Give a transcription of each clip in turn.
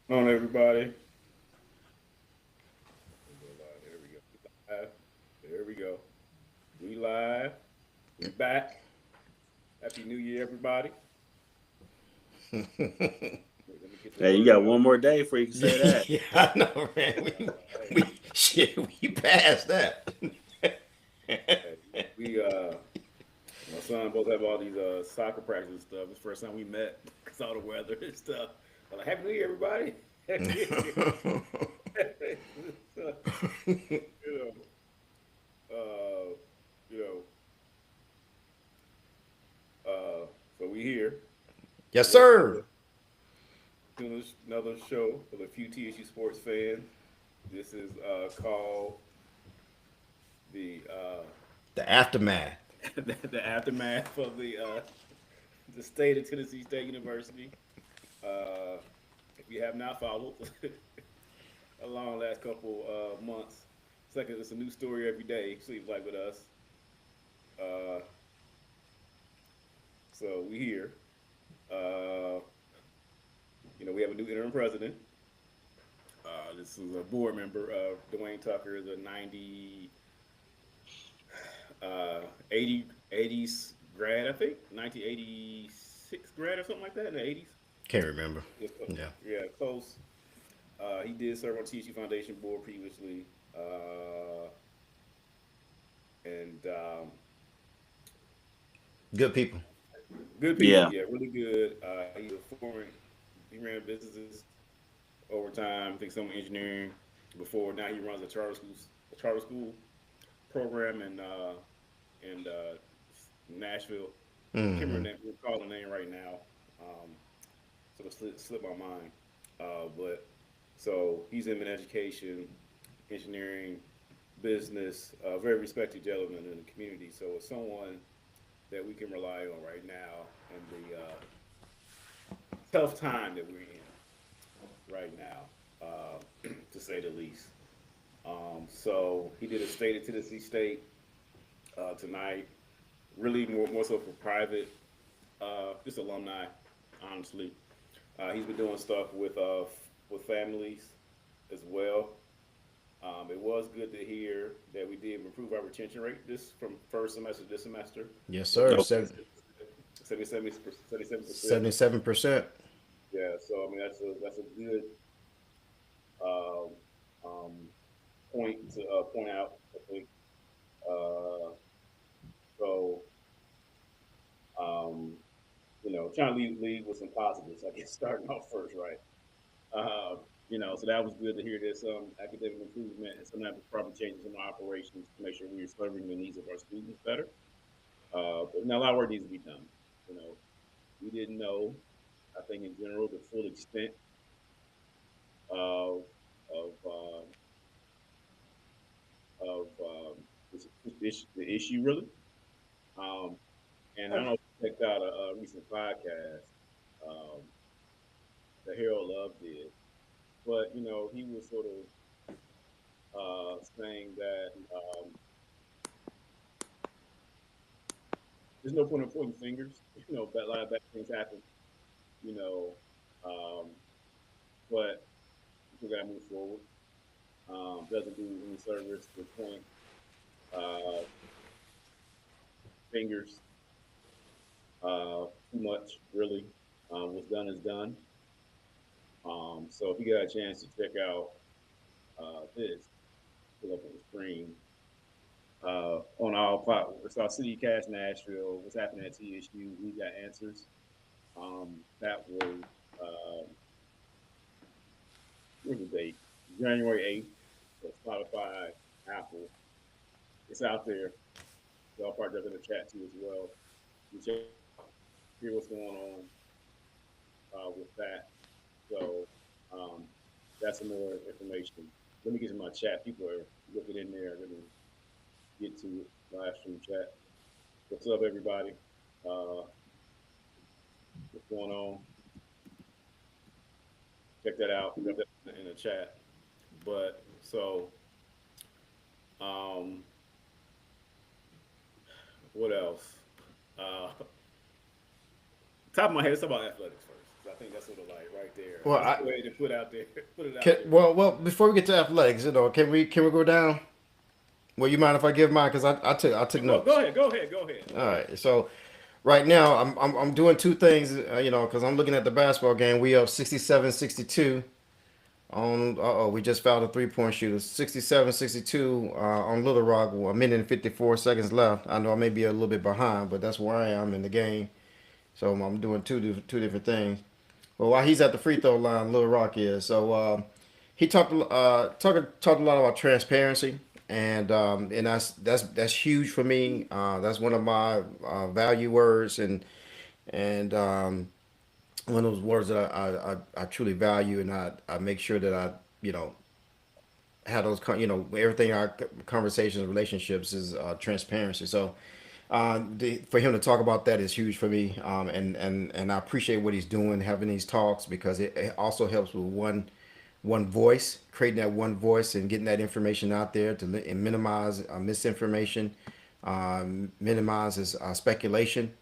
Come on, everybody. There we go. Live. There we go. We live. We back. Happy New Year, everybody. Wait, let me get the Hey, you word got out. one more day before you can say that. Yeah, I know, man. Hey, We shit, we passed that. hey, we my son both have all these soccer practice and stuff. It's the first time we met because all the weather and stuff. I'm like, Happy New Year, everybody. Happy New Year. So, you uh, you know, so we here. Yes, Welcome sir. to another show for the few TSU sports fans. This is called the The aftermath. the aftermath of the state of Tennessee State University. Uh, if you have not followed along the last couple months, it's a new story every day. Seems like with us. Uh, so we here. Uh, we have a new interim president. This is a board member, Dwayne Tucker, the uh, 80, 80s grad, I think, 1986 grad or something like that in the 80s. Can't remember. Yeah, Yeah. yeah, close. He did serve on TSU Foundation board previously, and Good people. good people. Yeah. Yeah, really good. He ran businesses over time. I think some engineering before. Now he runs a charter school program in Nashville. Can't Hmm. remember recall the name right now. Um, slipped my mind. But so he's in education, engineering, business, a very respected gentleman in the community. So it's someone that we can rely on right now in the tough time that we're in right now, to say the least. So he did a state of Tennessee State tonight. Really more so for private, just alumni, honestly. He's been doing stuff with families as well. It was good to hear that we did improve our retention rate this from first semester to this semester. Yes, It was sir. up Oh, 77%. 77%. Yeah, so I mean that's a good um, um, point to point out. I think uh, so. Um, trying to lead with some positives. I guess starting off first, right? So that was good to hear there's some academic improvement and some proper changes in our operations to make sure we're serving the needs of our students better. But now a lot of work needs to be done. You know, we didn't know, I think in general, the full extent of of um, the issue really. Um, and I don't know if you checked out a recent podcast um, that Harold Love did, but he was sort of saying that there's no point in pointing fingers. But a lot of bad things happen. You know, um, but we got to move forward. Doesn't do any service to point uh, fingers too much. Really, what's done is done. So if you got a chance to check out this, pull up on the screen on our platform. It's our City Cash Nashville. What's happening at TSU? We got answers. That was what's the date? January 8th. So Spotify, Apple. It's out there. Y'all part up in the chat too as well. You check it out, hear what's going on with that. So um, that's some more information. Let me get to my chat. People are looking in there. Let me get to it. Live stream chat. What's up, everybody? Uh, what's going on? Check that out. We got that in the chat. But so, um, what else? Top of my head, let's talk about athletics first. I think that's sort of like right there. Well, Let's I go ahead and put out there, put it can, out there. well, before we get to athletics, can we go down? Well, you mind if I give mine? Because I took Go notes. ahead, go ahead, go ahead, All go ahead. right. So right now I'm doing two things. Because I'm looking at the basketball game. We up 67-62 on. We just fouled a 3-point shooter. 67-62 on Little Rock. With a minute and 54 seconds left. I know I may be a little bit behind, but that's where I am in the game. So I'm doing two different things. Well, while he's at the free throw line, Little Rock is. So he talked a lot about transparency, and that's huge for me. That's one of my value words, and one of those words that I truly value, and I make sure that I have those everything our conversations, relationships is transparency. So for him to talk about that is huge for me, and I appreciate what he's doing, having these talks, because it also helps with one voice, creating that one voice and getting that information out there and minimize misinformation, minimizes speculation.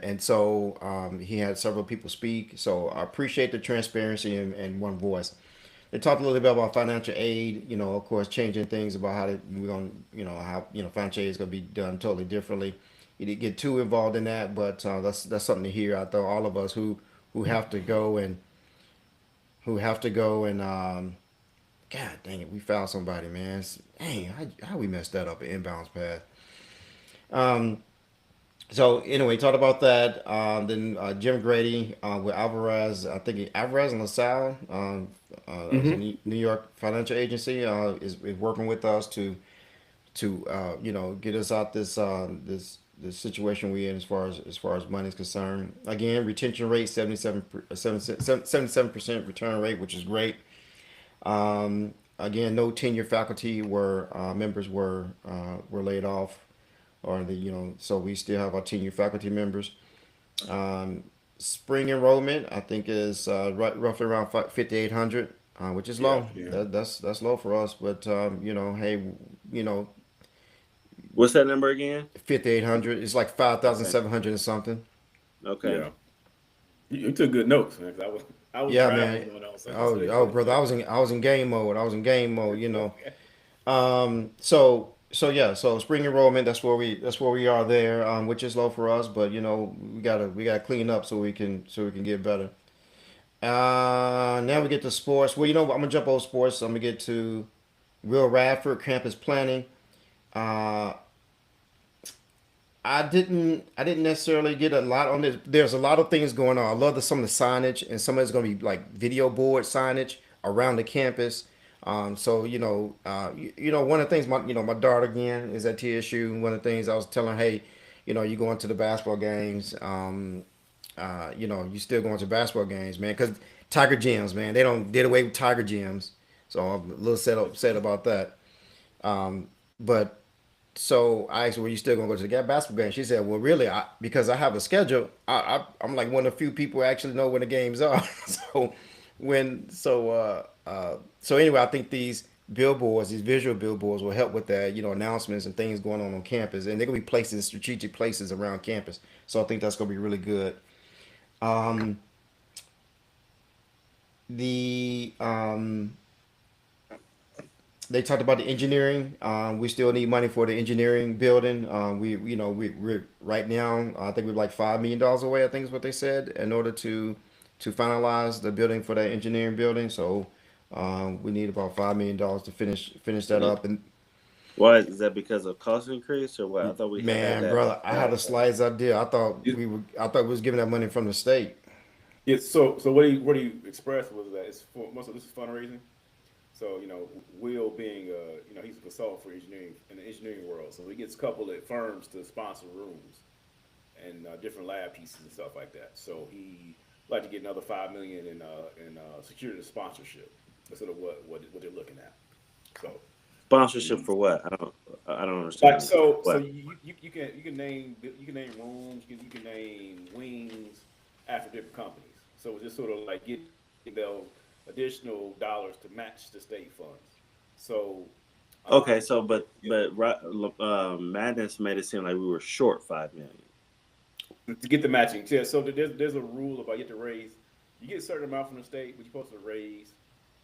And so he had several people speak. So I appreciate the transparency and one voice. They talked a little bit about financial aid, of course, changing things about how we're going to, how, financial aid is going to be done totally differently. He didn't get too involved in that, but that's something to hear. I thought all of us who have to go and God dang it, we found somebody, man. Dang, how we messed that up an inbounds pass. Um, so anyway, talked about that. Then Jim Grady with Alvarez, I think Alvarez and LaSalle, it's a Mm-hmm. New York financial agency, is working with us to get us out this situation we in as far as money is concerned. Again, retention rate 77% return rate, which is great. Again, no tenure faculty were members were laid off, or so we still have our tenure faculty members. Um, Spring enrollment, I think, is roughly around 5,800, which is Yeah, low. yeah. That's low for us, but hey, you know, What's that number again? 5,800. It's like five thousand Okay. seven hundred and something. Okay. Yeah. You took good notes, man. 'Cause I was Yeah, traveling man. going on, so, Oh, oh, brother, I was in game mode. I was in game mode. So yeah, so spring enrollment. That's where we are there, which is low for us, but we gotta clean up so we can get better. Now we get to sports. Well, I'm gonna jump over sports. I'm gonna get to Will Radford campus planning. Uh, I didn't necessarily get a lot on this. There's a lot of things going on. I love some of the signage, and some of it's going to be like video board signage around the campus. So one of the things my daughter again is at TSU. One of the things I was telling her, hey, you going to the basketball games. You still going to basketball games, man, because Tiger gyms, man, they don't did away with Tiger gyms. So I'm a little upset about that. But so I asked her, "Well, you still gonna go to the basketball game?" She said, "Well, really, because I have a schedule. I'm like one of the few people who actually know when the games are. so when so anyway, I think these visual billboards, will help with that. Announcements and things going on campus, and they're gonna be placed in strategic places around campus. So I think that's gonna be really good. Um, the They talked about the engineering. We still need money for the engineering building. We're right now. I think we're like $5 million away. I think is what they said in order to finalize the building for that engineering building. So we need about $5 million to finish that Yeah. up. And Why is that, because of cost increase or what? I thought we had man, that. brother, I had the slides I did. Yeah. I thought we was giving that money from the state. Yeah, so what he expressed was that it's for most of this is fundraising. So Will being he's a consultant for engineering in the engineering world, so he gets a couple of firms to sponsor rooms and different lab pieces and stuff like that. So he like to get another 5 million in security sponsorship. That's sort of what they're looking at. So Sponsorship for what? I don't like understand. so What? you can name rooms, you can name wings after different companies. So it's just sort of like getting those additional dollars to match the state funds. So Okay, um, so but yeah, but Madness made it seem like we were short 5 million. to get the matching. Yeah, so there's a rule about you have to raise. you get a certain amount from the state, but you're supposed to raise,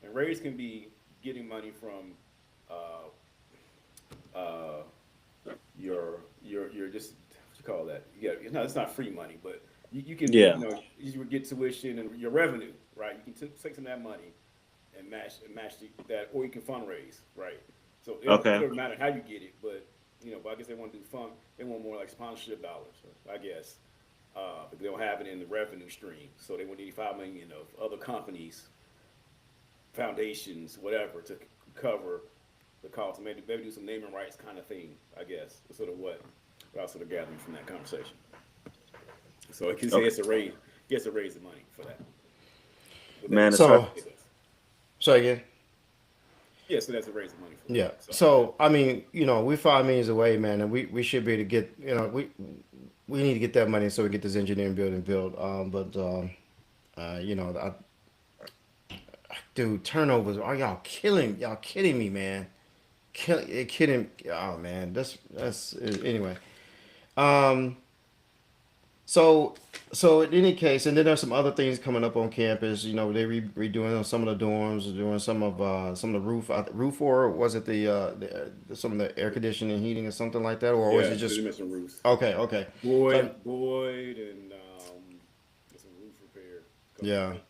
and raise can be getting money from uh, uh, your just what you call that? Yeah, no, it's not free money, but you can Yeah. you would get tuition and your revenue, right? You can take some of that money and match that, or you can fundraise, right? So it Okay. doesn't matter how you get it, but but I guess they want to do fun. They want more like sponsorship dollars, I guess, but they don't have it in the revenue stream. So they want 85 million of other companies, foundations, whatever, to cover the cost. Maybe do some naming rights kind of thing. I guess is sort of what I was sort of gathering from that conversation. So it can say Okay. it's a raise. He has to raise the money for that. But Man, that's it's hard. So, so again, yeah. So that's a raise the money for that. yeah. So So I mean, we're 5 million away, man, and we should be able to get, we need to get that money so we get this engineering building built. I, dude, turnovers. Are y'all kidding me, man? Kidding. Oh man, that's anyway. Um, So, so in any case, and then there's some other things coming up on campus. They redoing some of the dorms, doing some of the roof, or was it some of the air conditioning and heating or something like that, or was yeah, it they just mentioned roofs. okay, okay? So Boyd, and some roof repair. Couple of yeah, things.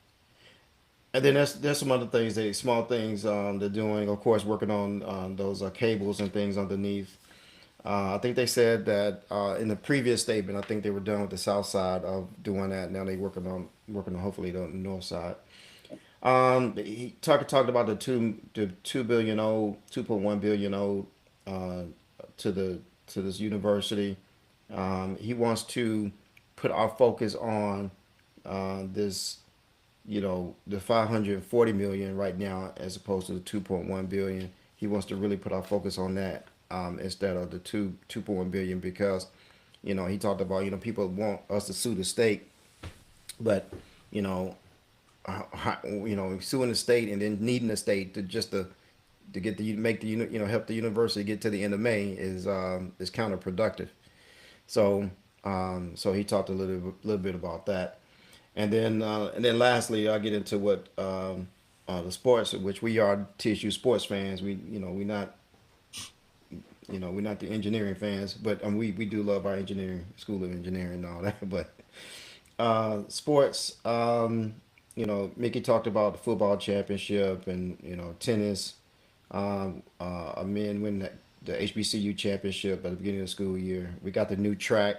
and then there's some other things, small things they're doing. Of course, working on those cables and things underneath. I think they said that in the previous statement. I think they were done with the south side of doing that. Now they working on hopefully the north side. He talked about the 2 billion old 2.1 billion old uh, to this university. He wants to put our focus on this, the 540 million right now as opposed to the 2.1 billion. He wants to really put our focus on that instead of the 2.1 billion because he talked about people want us to sue the state, but you know suing the state and then needing the state to get the make the help the university get to the end of May is counterproductive. So he talked a little bit about that, and then lastly I'll get into what the sports, which we are TSU sports fans. We're not the engineering fans, but we do love our engineering school of engineering and all that. But sports, Mickey talked about the football championship and tennis. Men win the HBCU championship at the beginning of the school year. We got the new track.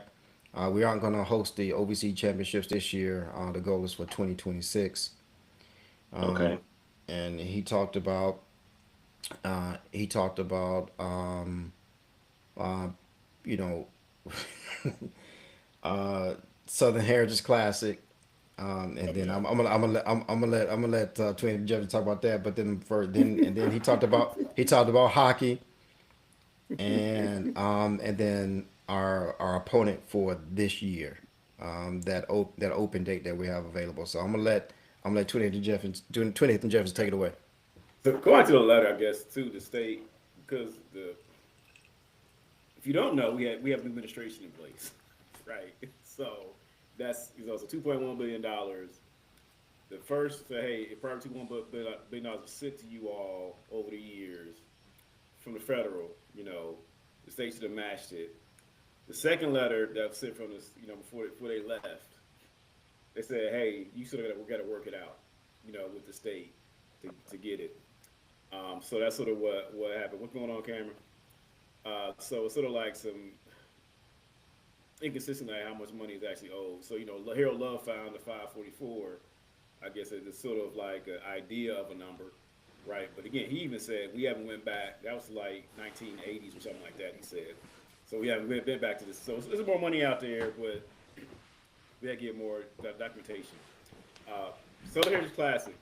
We aren't going to host the OVC championships this year. The goal is for 2026. Okay. And he talked about uh, you know Southern Heritage Classic. And then I'm gonna let Twin Jeff talk about that. But then he talked about hockey and then our opponent for this year, that open date that we have available. So I'm gonna let 20th and Jefferson take it away. So going to the letter, I guess, to the state, because if you don't know, we have new administration in place, right? So that's so $2.1 billion. The first say, hey, probably $2.1 billion was sent to you all over the years from the federal. The state should have matched it. The second letter that was sent from this, before they left, they said, hey, you sort of got to work it out, with the state to get it. So that's sort of what happened. What's going on, Cameron? So it's sort of like some inconsistent how much money is actually owed. So Harold Love found the 544. I guess it's sort of like an idea of a number, right? But again, he even said we haven't went back. That was like 1980s or something like that. He said, so we haven't been back to this. So there's more money out there, but we got to get more documentation. Southern Heritage Classic.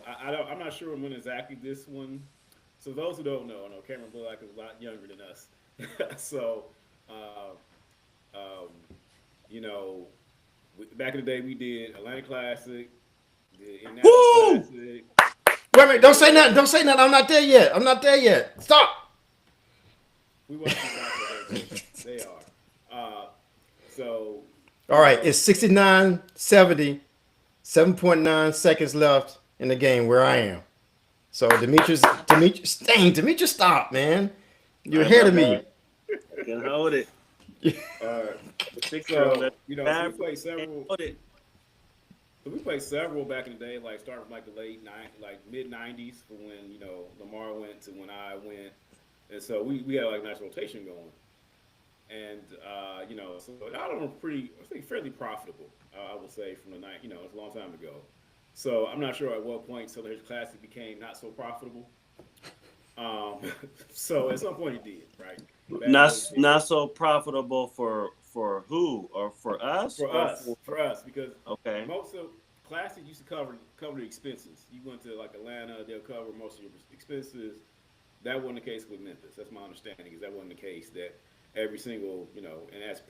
I'm not sure when exactly this one. So those who don't know, I know Cameron Bullock is a lot younger than us. So, um, back in the day, we did Atlanta Classic, did Indianapolis Woo! Classic. Wait a minute! Don't say nothing! Don't say nothing! I'm not there yet! Stop! We watched them back in the day. They are. So All right, it's 69-70, 7.9 seconds left in the game where I am. So Demetrius, stop, man. All You're right, ahead my of me. bad. I can hold it. Uh, The 6-year old so that's you know, so we bad for played can't several. hold it. So we played several back in the day, like starting from like the like mid '90s, for when Lamar went to when I went, and so we had like a nice rotation going, and so I don't know, I think fairly profitable. I would say from the night, it's a long time ago. So I'm not sure at what point Southern Heritage Classic became not so profitable. Um, so at some point it did, right? Back in Not those days. not so profitable for who or for us or for For us, because okay. most of Classic used to cover the expenses. You went to like Atlanta, they'll cover most of your expenses. That wasn't the case with Memphis. That's my understanding. Is that wasn't the case that every single and as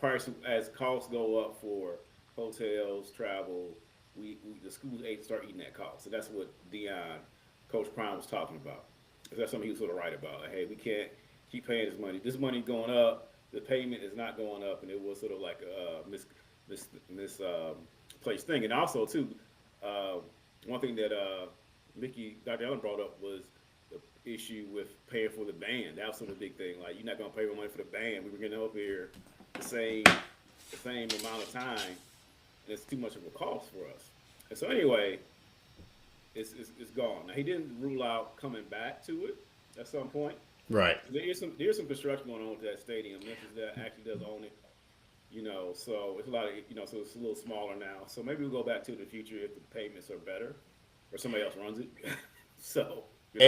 costs go up for hotels, travel, we the schools ate to start eating that cost. So that's what Dion, Coach Prime was talking about. That's something he was sort of right about. Like, hey, we can't keep paying this money. This money going up. The payment is not going up, and it was sort of like a misplaced thing. And also too, uh, one thing that Dr. Allen brought up was the issue with paying for the band. That was sort of a big thing. Like, you're not gonna pay more money for the band. We were getting up here the same amount of time, and it's too much of a cost for us. And so anyway, it's gone. Now he didn't rule out coming back to it at some point. Right. There's some construction going on with that stadium. Memphis that actually does own it. So it's a lot of so it's a little smaller now. So maybe we'll go back to it in the future if the payments are better, or somebody else runs it. so you know,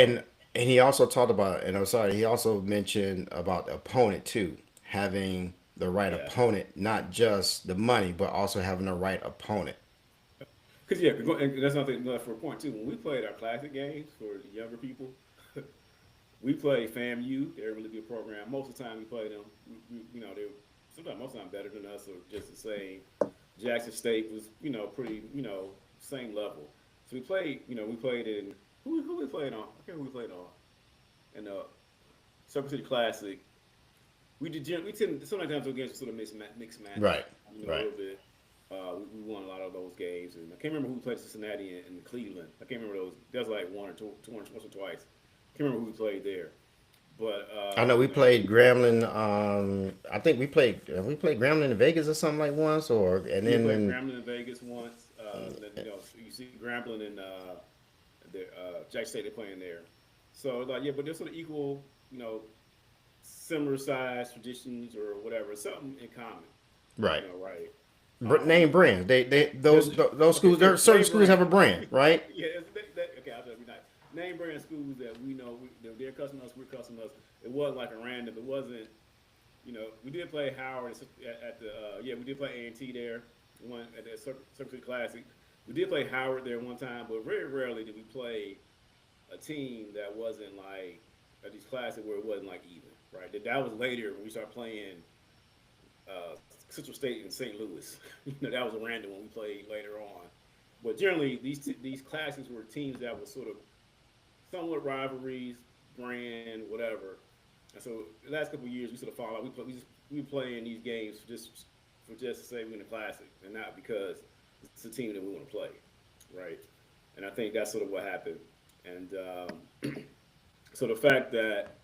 And he also talked about, and I'm sorry, he also mentioned about the opponent too, having the right yeah, opponent, not just the money, but also having the right opponent. because and that's nothing for a point too. When we played our classic games for the younger people, we play FAMU. They're a really good program. Most of the time we play them. They're sometimes most of the time better than us or just the same. Jackson State was pretty same level. So we played in who we played on. I can't remember who we played on. And Circle City Classic. We tend sometimes against sort of mixed match. Right. A Right. little bit. We won a lot of those games, and I can't remember who we played Cincinnati and Cleveland. I can't remember those. That was like one or two, once or twice. I can't remember who we played there, but I know we played Gremlin. I think we played Gremlin in Vegas or something like once, or and we then played when Grambling in Vegas once. Then, you see Grambling and Jack State they're playing there. So like yeah, but they're sort of equal, similar size traditions or whatever, something in common, right. right? Name Um, brands. They there's those okay, schools. There are certain name schools have a brand. brand, right? Yeah, okay, I'll tell you nice. Name brand schools that we know they're cussing us, we're cussing us. It wasn't like a random. It wasn't. We did play Howard at the we did play A&T there. One at the Circuit Classic. We did play Howard there one time, but very rarely did we play a team that wasn't like at these classes where it wasn't like even, right? That was later when we started playing Central State in St. Louis. That was a random one we played later on. But generally, these classes were teams that were sort of somewhat rivalries, brand, whatever. And so the last couple of years, we sort of fall out. We play in these games for just to say we're in the classic, and not because it's a team that we want to play, right? And I think that's sort of what happened. And so the fact that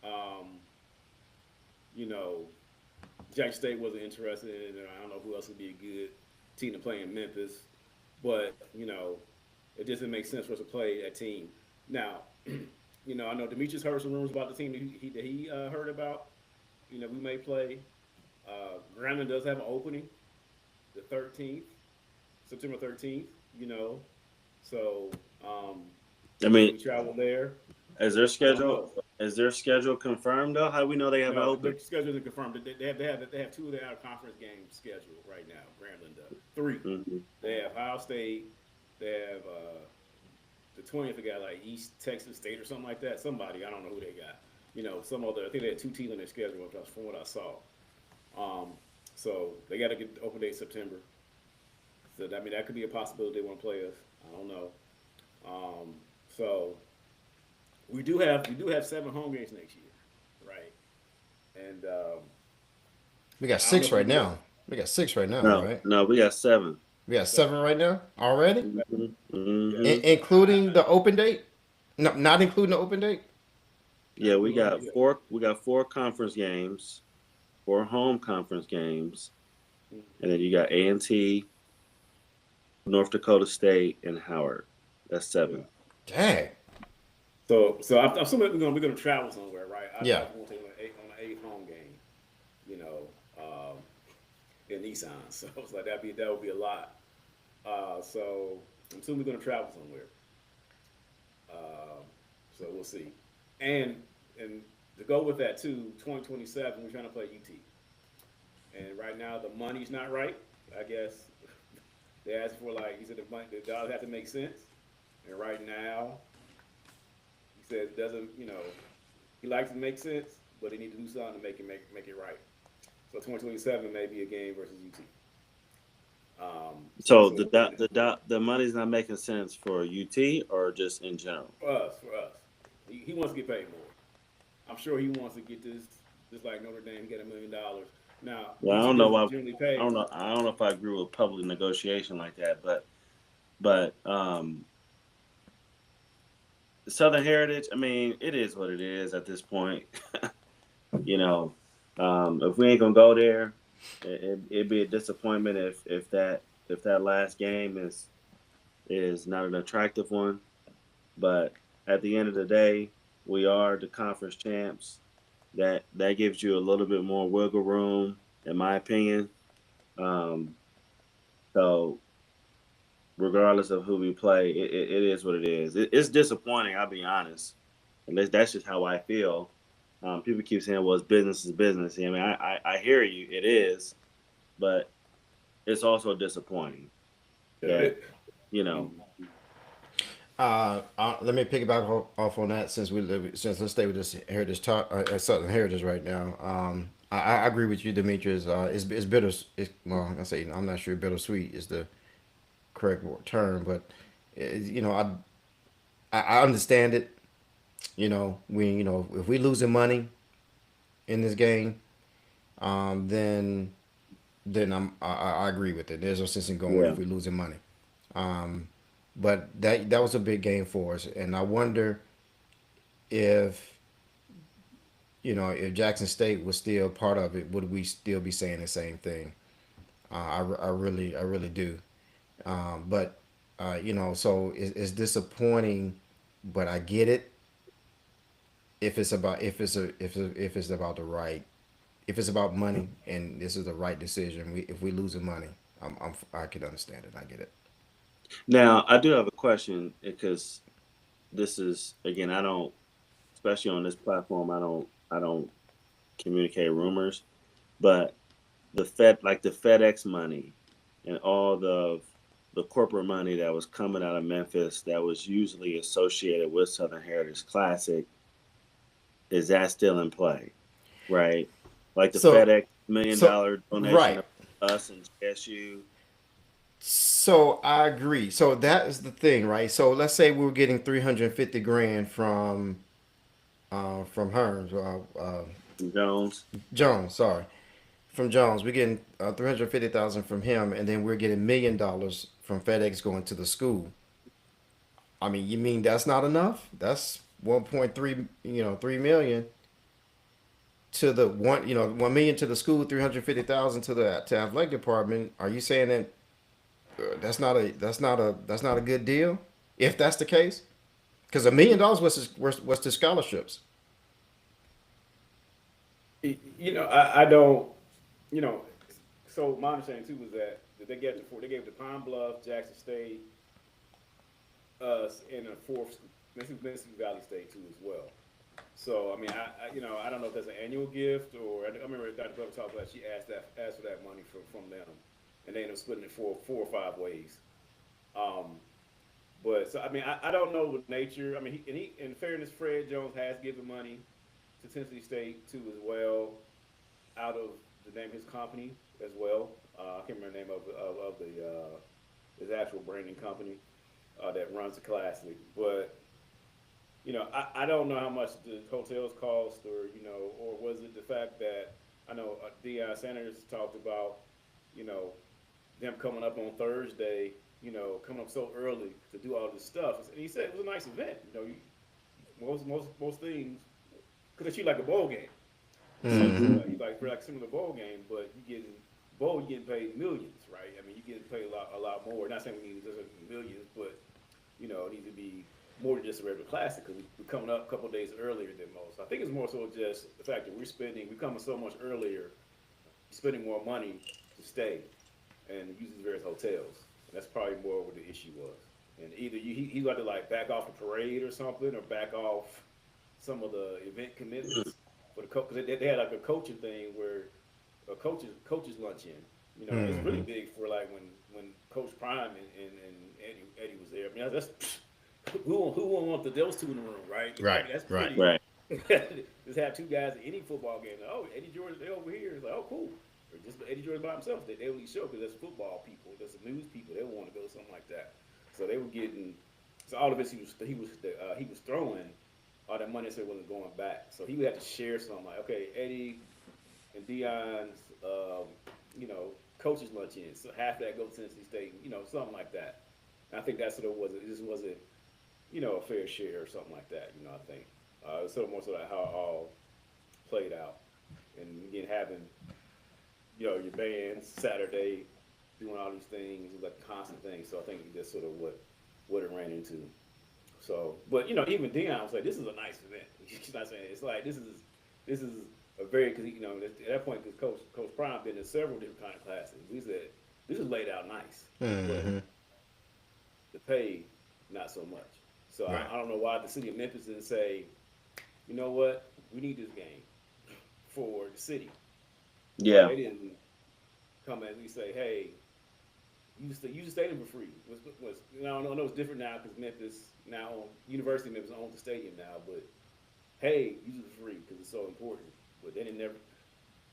um, you know Jack State wasn't interested in it, I don't know who else would be a good team to play in Memphis, but it doesn't make sense for us to play that team. Now, I know Demetrius heard some rumors about the team that he heard about. We may play. Grambling does have an opening, the 13th, September 13th. So I mean, we travel there. is their I don't schedule know. is their schedule confirmed though? How do we know they have an No, open? their schedule is confirmed. They have two of their out of conference games scheduled right now. Grambling does three. Mm-hmm. They have Ohio State. They have the 20th. They got like East Texas State or something like that. Somebody I don't know who they got. Some other. I think they had two teams on their schedule from what I saw. Um, so they got to get the open date September. So that could be a possibility they want to play us. I don't know. So we do have 7 home games next year, right? And We got I don't know six if we right do it. now. We got 6 right now, No, right? no, we got 7. We got 7 right now already, Mm-hmm. Yeah. Mm-hmm. including the open date. No, not including the open date. Yeah, we Well, got yeah. 4. We got 4 conference games, 4 home conference games, and then you got A&T, North Dakota State, and Howard. That's Yeah. 7. Dang. So I'm assuming we're gonna travel somewhere, right? I Yeah. definitely want to take on an eighth home game, you know, in Nissan. So it's like that would be a lot. So I'm assuming we're gonna travel somewhere. Um, so we'll see. And and to go with that too, 2027 we're trying to play UT. And right now the money's not right. I guess they asked for like he said the dollars have to make sense. And right now he said it doesn't. He likes to make sense, but they need to do something to make it right. So 2027 may be a game versus UT. So So we'll see. the money's not making sense for UT or just in general. For us, he wants to get paid more. I'm sure he wants to get this, just like Notre Dame, get $1 million. Now Well, I UT don't know doesn't why. generally I pay. don't know. I don't know if I agree with public negotiation like that, but Southern Heritage. I mean, it is what it is at this point. you know, if we ain't gonna go there, it'd be a disappointment if that last game is not an attractive one. But at the end of the day, we are the conference champs. That gives you a little bit more wiggle room, in my opinion. Um, so regardless of who we play, it is what it is. It's disappointing. I'll be honest. At least that's just how I feel. People keep saying, "Well, it's business is business." I mean, I hear you. It is, but it's also disappointing that It, you know. Let me piggyback off on that since let's stay with this heritage talk, Southern heritage right now. I agree with you, Demetrius. It's bitter. Well, I say I'm not sure bittersweet is the correct term, but you know I understand it. If we losing money in this game, then I agree with it. There's no sense in going Yeah. if we're losing money. Um, but that was a big game for us, and I wonder if if Jackson State was still part of it, would we still be saying the same thing? I really do. But so it's disappointing, but I get it if it's about if it's about the right if it's about money and this is the right decision. If we losing money, I can understand it. I get it. Now I do have a question because this is again I don't, especially on this platform, I don't communicate rumors, but the FedEx money and all the corporate money that was coming out of Memphis that was usually associated with Southern Heritage Classic, is that still in play? Right? Like the So FedEx million so dollar donation right. of us and JSU. So I agree. So that is the thing, right? So let's say we were getting 350 grand from Hearns, Jones. Jones. Sorry, from Jones. We're getting 350,000 from him, and then we're getting $1 million from FedEx going to the school. I mean, you mean that's not enough? That's 1.3, 3 million to the 1 million to the school, 350,000 to the athletic department. Are you saying that that's not a good deal? If that's the case, because $1 million was to scholarships. I don't. You know, so my understanding too was that they gave the Pine Bluff, Jackson State, us, and a fourth, Mississippi Valley State too as well. So I mean, I don't know if that's an annual gift or I remember Dr. Butler talked about she asked for that money from them, and they ended up splitting it four or five ways. Um, but so I mean, I don't know the nature. I mean, in fairness, Fred Jones has given money to Tennessee State too as well, out of the name of his company as well. I can't remember the name of the his actual branding company that runs the classic, but I don't know how much the hotels cost, or or was it the fact that I know Deion Sanders talked about you know, them coming up on Thursday, coming up so early to do all this stuff. And he said it was a nice event. Most things because it's like a bowl game. So Mm-hmm. you like for like similar bowl game, but you getting paid millions, right? I mean, you getting paid a lot more. Not saying we need just millions, but it needs to be more than just a regular classic because we're coming up a couple of days earlier than most. I think it's more so just the fact that we're coming so much earlier, spending more money to stay and use these various hotels. And that's probably more what the issue was. And either he got to like back off the parade or something, or back off some of the event commitments for the coach. Because they had like a coaching thing where a coaches luncheon. It's really Mm-hmm. big for like when Coach Prime and Eddie was there. I mean, that's who won't want those two in the room, right? I Right. mean, that's Right. pretty. Right. Just have two guys at any football game. Like, oh, Eddie George, they over here. It's like, oh, cool. Or just Eddie George by himself. They only show because there's football people, there's some news people. They want to go something like that. So they were getting. So all of this he was throwing all that money, so it wasn't going back. So he would have to share something like, okay, Eddie and Dion's, coaches luncheon. So half that goes to Tennessee State, something like that. And I think that's what it was. It just wasn't, a fair share or something like that. I think it's sort of more so like how it all played out, and again having, your bands Saturday doing all these things, it was like a constant thing. So I think that's sort of what it ran into. So, but even Dion was like, "This is a nice event." She's not saying it's like this is a very because at that point because Coach Prime been in several different kind of classes. We said this is laid out nice, but Mm-hmm. the pay not so much. So Right. I don't know why the city of Memphis didn't say, you know what, we need this game for the city. Why Yeah. they didn't come and say, hey, use the stadium for free. I don't know it's different now because Memphis now University of Memphis owns the stadium now, but hey, use it for free because it's so important. But they didn't never,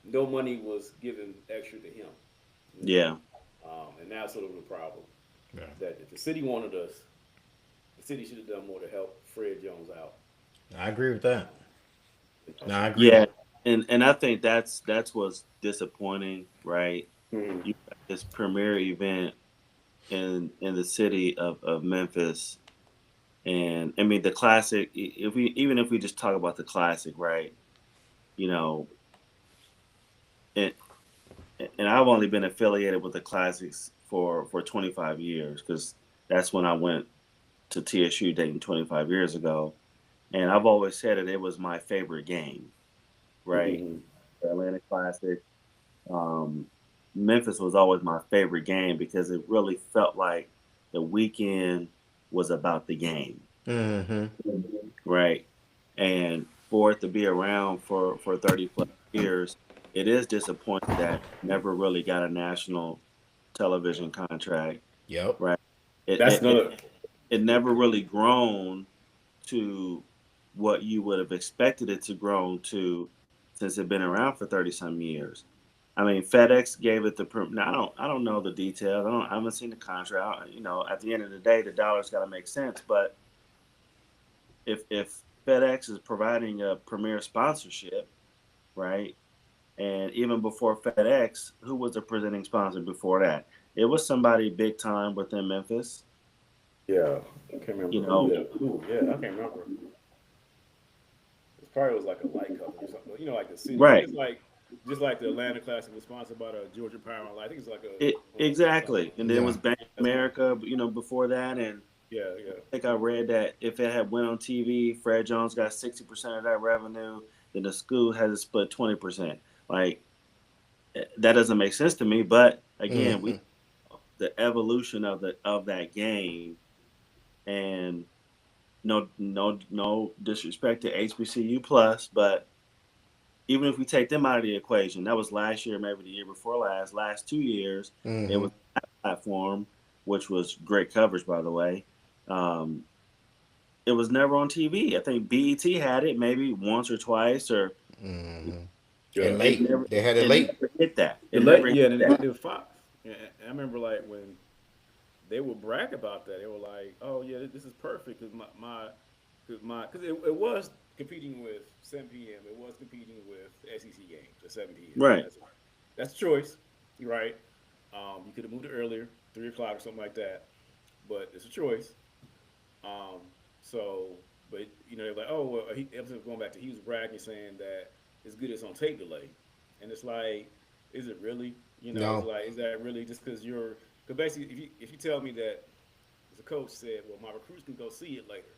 no money was given extra to him, you know. Yeah. And that's sort of the problem. Yeah. That if the city wanted us, the city should have done more to help Fred Jones out. I agree with that. No, I agree. Yeah. And I think that's what's disappointing, right? Mm-hmm. You got this premier event in the city of Memphis, and I mean the classic. If we just talk about the classic, right? You know, and and I've only been affiliated with the classics for 25 years because that's when I went to TSU Dayton 25 years ago, and I've always said that it was my favorite game, right? Mm-hmm. The Atlanta Classic. Um, Memphis was always my favorite game because it really felt like the weekend was about the game, Mm-hmm. right? And for it to be around for 30 plus years, it is disappointing that it never really got a national television contract, Yep. right? It That's it, it, another. it never really grown to what you would have expected it to grow to since it been around for 30 some years. I mean, FedEx gave it the now. I don't know the details. I haven't seen the contract. At the end of the day, the dollar's got to make sense. But if FedEx is providing a premier sponsorship, right? And even before FedEx, who was the presenting sponsor before that? It was somebody big time within Memphis. Yeah, I can't You remember who know, that. Who? Yeah, I can't remember. It probably was like a light company or something. Like the city. I think right? it's like just like the Atlanta Classic was sponsored by the Georgia Power Line. I think it's like something Exactly. like And that. then it Yeah. was Bank Yeah, of that's what. America. Before that, and Yeah, yeah. I think I read that if it had went on TV, Fred Jones got 60% of that revenue. Then the school has to split 20%. Like that doesn't make sense to me. But again, we Mm-hmm. the evolution of that game, and no disrespect to HBCU plus, but even if we take them out of the equation, that was last year, maybe the year before last. Last 2 years, it Mm-hmm. was that platform, which was great coverage, by the way. Um, it was never on TV. I think BET had it maybe once or twice, or Mm-hmm. Yeah. And it late. never They had it it late. never hit that. The It late, never yeah, hit that. the Fox. Yeah, and I remember like when they would brag about that. They were like, "Oh yeah, this is perfect because because it was competing with 7 p.m. It was competing with SEC games at 7 p.m. Right. That's choice, right? You could have moved it earlier, 3 o'clock or something like that, but it's a choice. Um, so, but they're like, oh, well, going back to he was bragging saying that it's good it's on tape delay, and it's like, is it really? It's No. like, is that really just because basically, if you tell me that the coach said, well, my recruits can go see it later,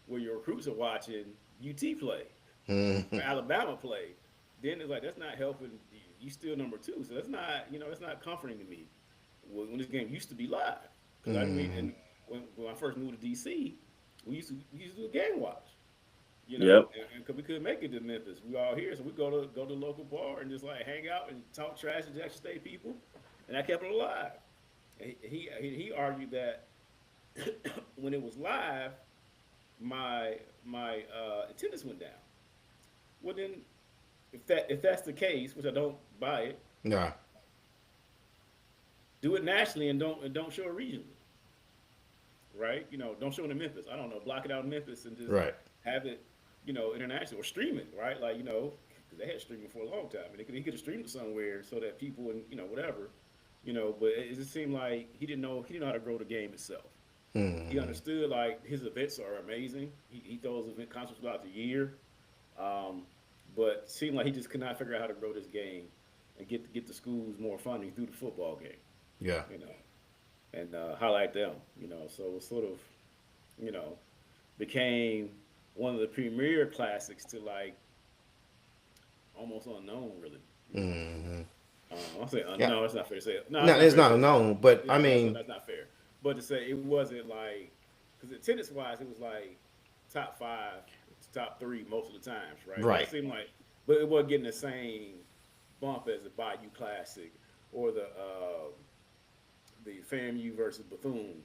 where your recruits are watching UT play or Mhm. Alabama play, then it's like that's not helping. You still number two, so that's not comforting to me when this game used to be live. Because I mean, Mhm. and when I first moved to DC, we used to do a game watch. Yep. And because we couldn't make it to Memphis, we all here, so we go to the local bar and just like hang out and talk trash to Jackson State people, and I kept it alive. And he argued that when it was live, my attendance went down. Well, then if that's the case, which I don't buy it, Nah. do it nationally and don't show it regionally, right? Don't show it in Memphis. I don't know, block it out in Memphis and just Right. have it, international or stream it, right? Like because they had streaming for a long time, and he could have streamed it somewhere so that people and whatever, But it just seemed like he didn't know how to grow the game itself. He Mhm. understood like his events are amazing. He throws event concerts throughout the year, um, but seemed like he just could not figure out how to grow this game and get the schools more funding through the football game, Yeah. you know, and highlight them, So it sort of, you know, became one of the premier classics to like almost unknown, really. You know, Mhm. I'll say Yeah. no, it's not fair to say. No, it's No, not it's fair to not say. unknown, but Yeah, I that's mean, that's not fair. But to say it wasn't like because attendance wise, it was like top five, top three most of the times, right? But it right. seemed like, but it wasn't getting the same bump as the Bayou Classic or the FAMU versus Bethune.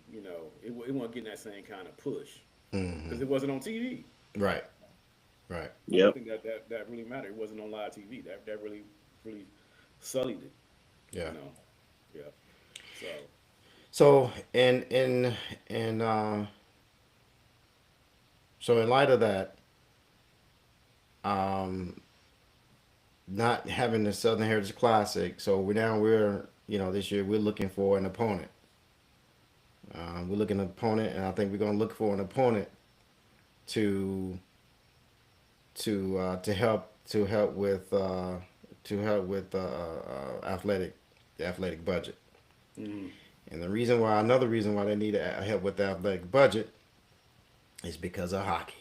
It wasn't getting that same kind of push because Mhm. it wasn't on TV. Right. Right. I Yep. think that really mattered. It wasn't on live TV. That really sullied it. Yeah. You know, yeah. So So and so in light of that, um, not having the Southern Heritage Classic, so we're this year we're looking for an opponent. We're looking at an opponent, and I think we're going to look for an opponent to to help with the athletic budget. mm, And another reason why they need help with the athletic budget is because of hockey.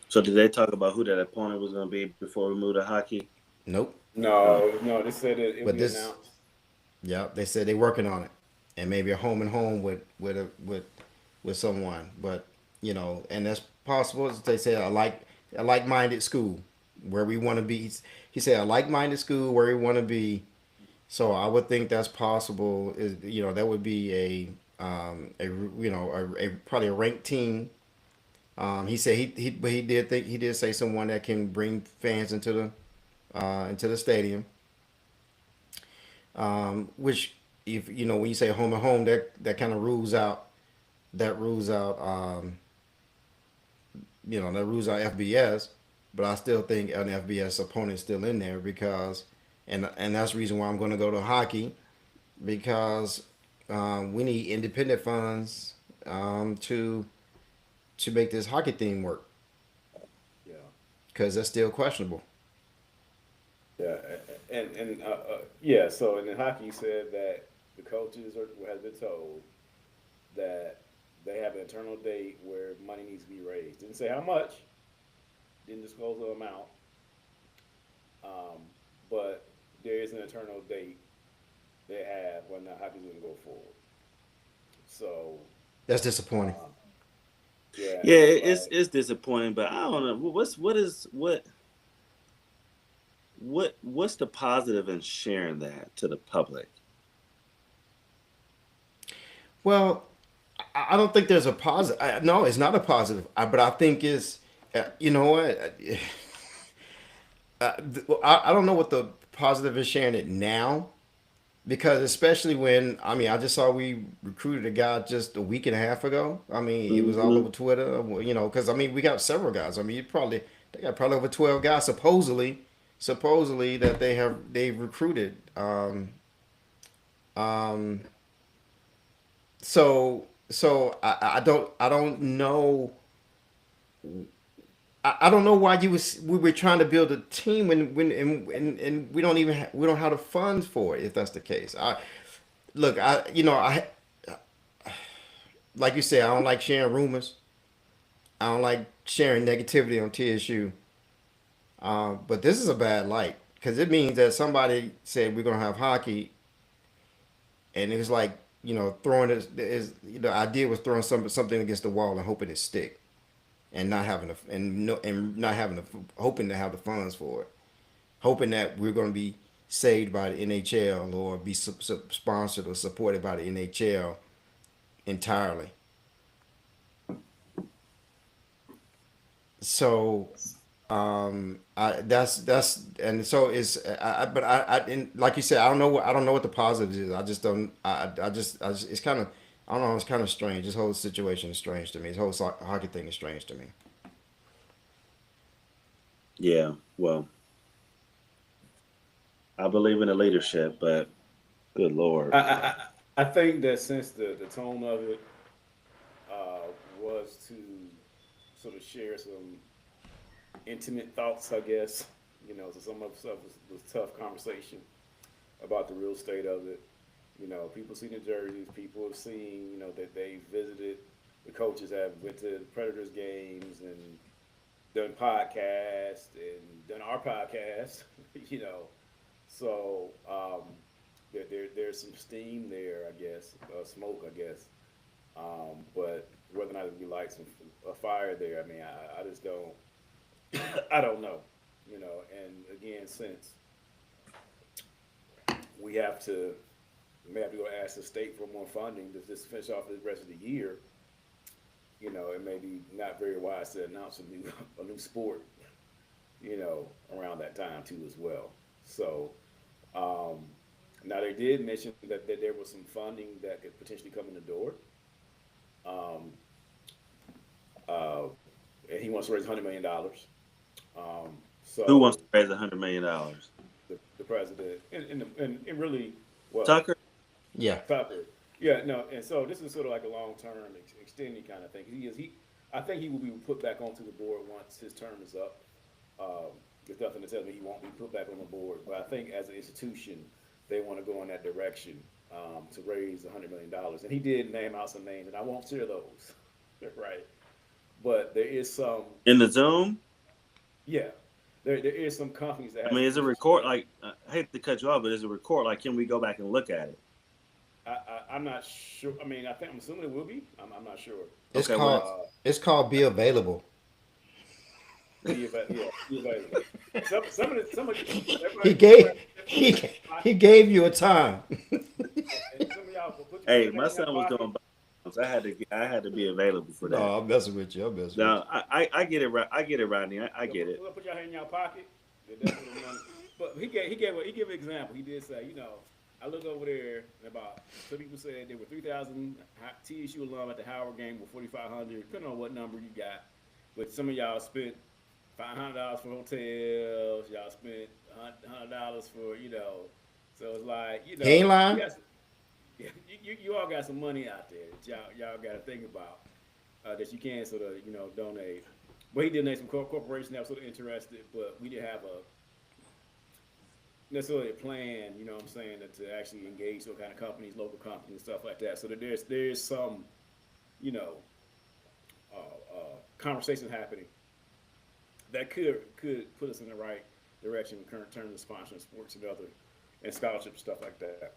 So did they talk about who that opponent was going to be before we moved to hockey? Nope. Uh, no, they said it'll But be this, announced. yeah, they said they're working on it, and maybe a home and home with someone. But and that's possible. As they say a like-minded school where we want to be. He said a like-minded school where we want to be. So I would think that's possible. Is that would be a probably a ranked team. He said but he did say someone that can bring fans into the stadium. Which if when you say home and home, that kind of rules out that rules out FBS. But I still think an FBS opponent is still in there because and that's the reason why I'm going to go to hockey because we need independent funds to make this hockey team work Yeah, because that's still questionable. yeah, and yeah. So and in hockey, you said that the coaches has been told that they have an internal date where money needs to be raised. Didn't say how much. Didn't disclose the amount. Um, but there is an internal date they have when the hockey's going to go forward. So That's disappointing. um, yeah, yeah, and it's it's like it's disappointing, but I don't know what's the positive in sharing that to the public. Well, I don't think there's a positive. No, it's not a positive. But I think it's, you know what? I don't know what the positive is sharing it now because especially when I just saw we recruited a guy just a week and a half ago. It was all Hmm. over Twitter. Because we got several guys. They got probably over 12 guys supposedly that they've recruited. Um, so I don't know. I don't know why we were trying to build a team and we don't even we don't have the funds for it if that's the case. I like you said, I don't like sharing rumors. I don't like sharing negativity on TSU. But this is a bad light because it means that somebody said we're gonna have hockey, and it was like throwing it is the idea was throwing something against the wall and hoping it stick, and not having the and no and not having the hoping to have the funds for it, hoping that we're gonna be saved by the NHL or be sponsored or supported by the NHL entirely. So that's and so it's but I and like you said, I don't know what the positives is. I just don't I just it's kind of I don't know, it's kind of strange. This whole situation is strange to me. This whole hockey thing is strange to me. Yeah. Well, I believe in the leadership, but good lord. I think that since the tone of it was to sort of share some intimate thoughts, I guess. So some of the stuff was tough conversation about the real state of it. People see the jerseys. People have seen, that they visited. The coaches have went to the Predators games and done podcasts and done our podcast. you know, so there's some steam there, I guess, smoke, I guess. But whether or not it be like some a fire there, I mean, I just don't. I don't know. And again, since we have to, we may have to go ask the state for more funding to just finish off the rest of the year. It may be not very wise to announce a new sport. Around that time too as well. So um, now they did mention that there was some funding that could potentially come in the door. Um, uh, and he wants to raise $100 million. Who wants So to raise $100 million? the president and really what Tucker. Yeah. Tucker. Yeah, no, and so this is sort of like a long term extending kind of thing. I think he will be put back onto the board once his term is up. There's nothing to tell me he won't be put back on the board, but I think as an institution, they want to go in that direction to raise $100 million. And he did name out some names, and I won't share those, right? But there is some, In the Zoom. yeah, there is some companies that I has mean, some is it interest. record? Like, I hate to cut you off, but is it record? Like, can we go back and look at it? I'm not sure. I mean, I'm assuming it will be. I'm not sure. It's Okay. Well, called Uh, it's called Be Available. yeah, be available. Some of He everybody, gave everybody he he gave you a time. and some of y'all put hey, your my hand in your son was pocket. doing. So I had to be available for that. No, I'm messing with you. I'm messing with No, I get it. I get it, Rodney. I get it. Put your hand in your pocket. That's what the money. But he gave an example. He did say, I look over there and about some people said there were 3,000 TSU alum at the Howard game with 4,500, depending on what number you got. But some of y'all spent $500 for hotels. Y'all spent $100 for So it's like you. He ain't you lying. got you all got some money out there that y'all got to think about that you can sort of donate. But he did name some corporations that were sort of interested, but we didn't have a necessarily a plan. You know what I'm saying to actually engage those kind of companies, local companies, and stuff like that. So that there's some you know conversations happening that could put us in the right direction in current terms of sponsoring sports and scholarship stuff like that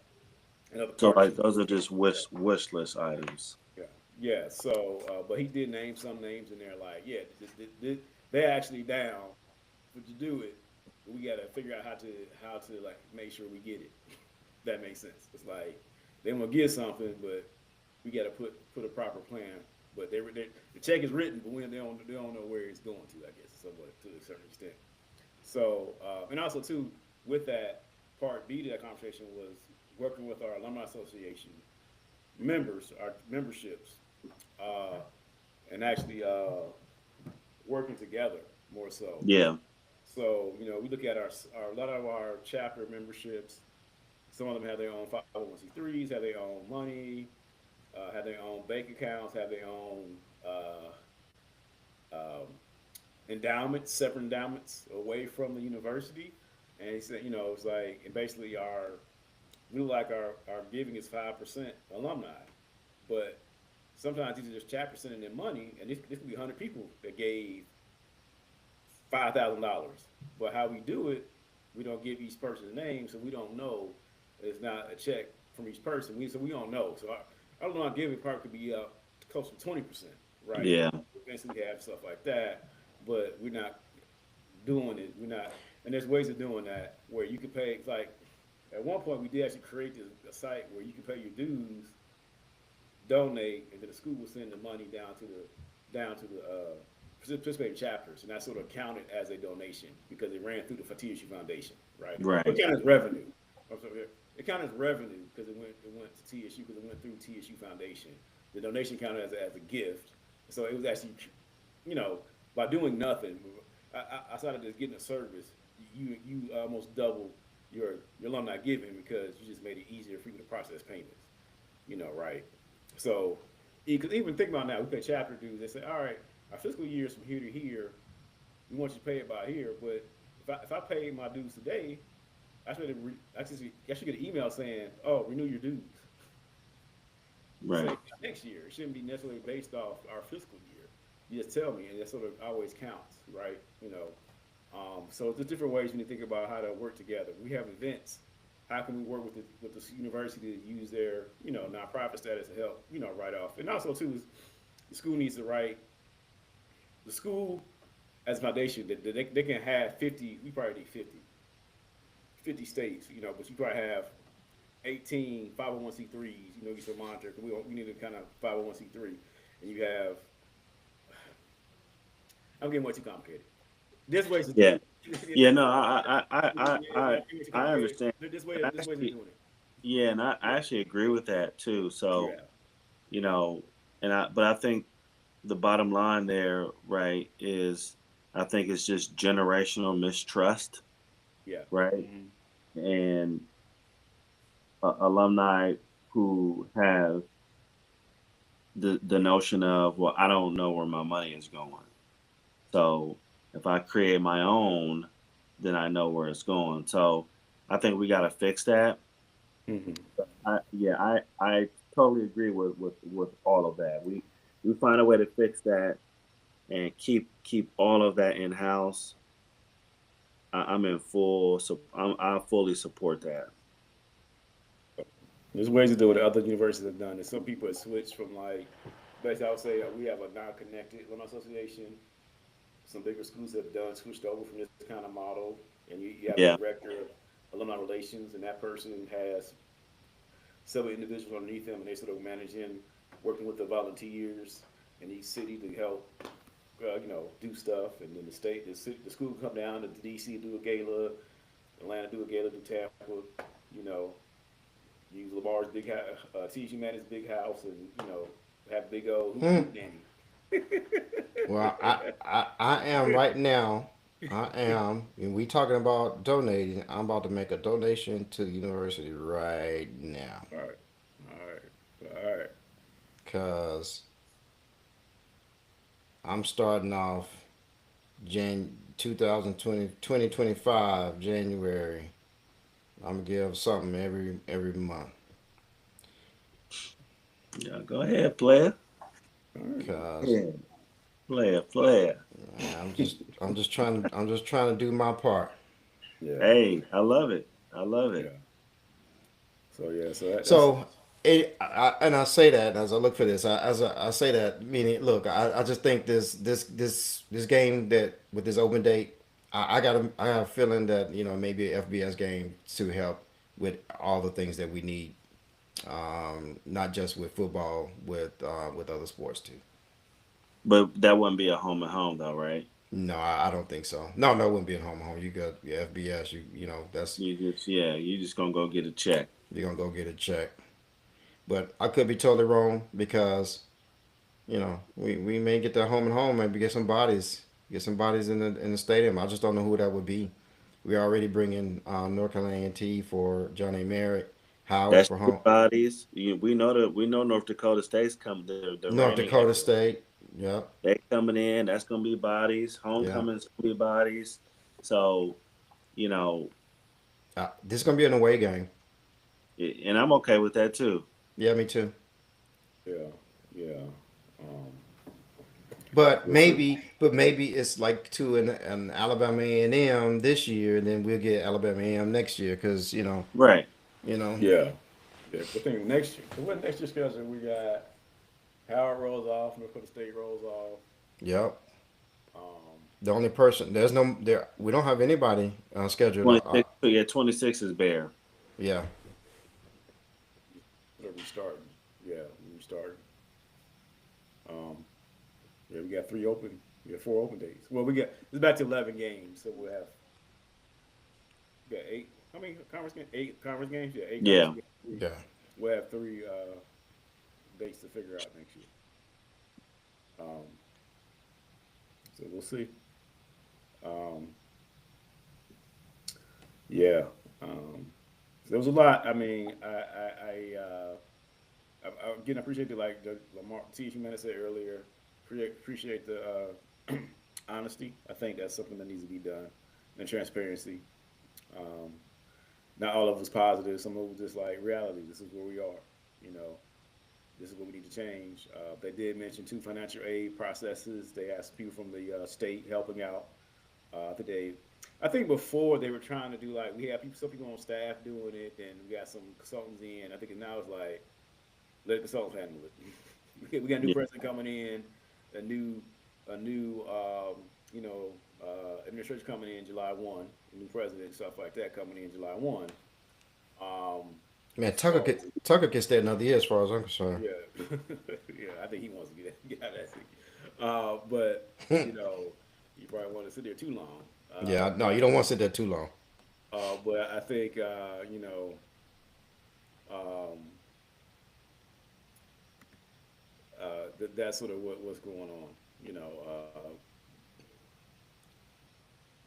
and other So like partnerships. those are just wish list items. Yeah, yeah. So, but he did name some names in there. Like, yeah, they're actually down, but to do it, we got to figure out how to like make sure we get it. That makes sense. It's like they want to get something, but we got to put a proper plan. But the check is written, but they don't know where it's going to. I guess somewhat to a certain extent. So, and also too, with that part B to that conversation was working with our alumni association members, our memberships, uh, and actually working together more so. Yeah. So we look at our a lot of our chapter memberships Some of them have their own 501c3s, have their own money, have their own bank accounts, have their own um, endowments, separate endowments away from the university. And he said, it's like, and basically we like our giving is 5% alumni, but sometimes these are just chapters sending their money, and this could be 100 people that gave $5,000. But how we do it, we don't give each person's name, so we don't know. It's not a check from each person. We don't know. So our alumni giving part could be close to 20%, right? Yeah. Eventually, we have stuff like that, but we're not doing it. We're not, and there's ways of doing that where you can pay. Like at one point, we did actually create a site where you can pay your dues, donate, and then the school will send the money down to the participating chapters, and that sort of counted as a donation because it ran through the TSU Foundation, right? Right. It counted as revenue. I'm sorry, it counted as revenue because it went to TSU because it went through TSU Foundation. The donation counted as a gift, so it was actually, by doing nothing, outside of just getting a service, you almost double your alumni giving because you just made it easier for you to process payments, right? So, because even think about now, we pay chapter dues. They say, all right, our fiscal year is from here to here. We want you to pay it by here. But if I pay my dues today, I should get an email saying, oh, renew your dues. Right. Say next year. It shouldn't be necessarily based off our fiscal year. You just tell me, and that sort of always counts, right? So there's different ways when you think about how to work together. We have events. How can we work with the university to use their nonprofit status to help write off? And also too is the school needs to write the school as a foundation that they can have 50. We probably need 50 states, but you probably have 18 501c3s. You should monitor. We need a kind of 501c3, and you have. I'm getting way too complicated. There's ways to do Yeah. it. Yeah. No, I understand. There's And ways of doing it. yeah, and I actually agree with that too. So, Yeah. you know, but I think the bottom line there, right, is I think it's just generational mistrust, Yeah. right? Mm-hmm. And alumni who have the notion of, well, I don't know where my money is going. So if I create my own, then I know where it's going. So I think we got to fix that. Mm-hmm. I totally agree with all of that. We find a way to fix that and keep all of that in house. I'm in full, so I fully support that. There's ways to do what other universities have done. And some people have switched from basically, I would say we have a non-connected alumni association. Some bigger schools have switched over from this kind of model, and you have Yeah, a director of alumni relations, and that person has several individuals underneath them, and they sort of manage him, working with the volunteers in each city to help, do stuff. And then the school come down to DC, do a gala, Atlanta do a gala, do Tampa, you know, use Lamar's big house, TG Manny's big house, and have big old hoop nanny. Well, I am right now. I am, and we talking about donating. I'm about to make a donation to the university right now, All right, all right, all right. cause I'm starting off Jan 2020 2025 January. I'm gonna give something every month, yeah. Go ahead, player. All right. cause Yeah, player. I'm just trying to do my part. Yeah, Hey, I love it. I love yeah. it. So that's So, and I say that as I look for this, I say that meaning, look, I just think this game that with this open date, I got a feeling that maybe a FBS game to help with all the things that we need, not just with football, with other sports too. But that wouldn't be a home and home though, right? No, I don't think so. No, no, it wouldn't be at home. You got your FBS. That's You just gonna go get a check. you're gonna go get a check. But I could be totally wrong because we may get that home and home, maybe get some bodies in the stadium. I just don't know who that would be. We already bringing North Carolina A&T for Johnny Merritt, Howard That's for two home, bodies. We know North Dakota State's coming. The North reigning Dakota State. Yep, they coming in. That's gonna be bodies. yeah. Homecoming's gonna be bodies. So you know, This is gonna be an away game. and I'm okay with that too. Yeah, me too. Yeah, yeah. Um, we'll see. But maybe it's like to an Alabama A&M this year, and then we'll get Alabama A&M next year because Right. you know, Yeah, yeah. I think next year. What next year's schedule? We got Howard rolls off, North Dakota State rolls off. yep. Um, The only person there's no there we don't have anybody scheduled. 26. Yeah, 26 is Bear. Yeah, they're restarting. Yeah, we restarting. Um, yeah, we got three open. We got four open days. Well, we got it's back to 11 games, so we got eight. How many conference games? Eight conference games. Yeah, eight conference Yeah. games. yeah. We'll have three dates to figure out next year. Um, so we'll see. Um, yeah. Um, there was a lot. I mean, again, I appreciate the Lamar TSU man said earlier. Appreciate the honesty. I think that's something that needs to be done, and transparency. Um, not all of it was positive. Some of it was just like reality. This is where we are. You know, this is what we need to change. They did mention two financial aid processes. They asked people from the state helping out. I think before they were trying to do like we have people, some people on staff doing it, and we got some consultants in. I think now it's like let the consultants handle it. We got a new Yeah. president coming in, a new administration coming in July 1, a new president stuff like that coming in July 1. Um, Man, so Tucker can stay another year as far as I'm concerned. yeah, yeah, I think he wants to get out of that seat. But you know, you probably want to sit there too long. Yeah, no, you don't want to sit there too long. But I think um, that's sort of what's going on. You know,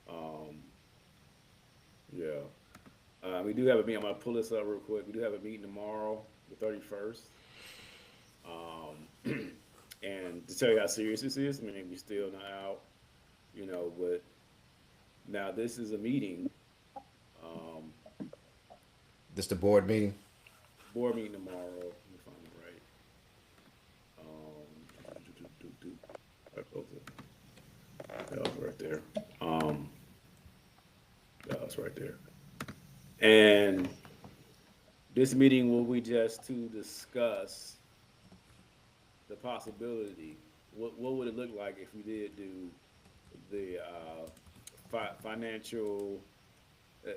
um, yeah. We do have a meeting. I'm gonna pull this up real quick. We do have a meeting tomorrow, the 31st. And to tell you how serious this is, I mean, we're still not out, but now this is a meeting, um, This the board meeting. board meeting tomorrow. Let me find it right. I close it. That was right there. That was right there. And this meeting will be just to discuss the possibility. What would it look like if we did do the financial? Uh,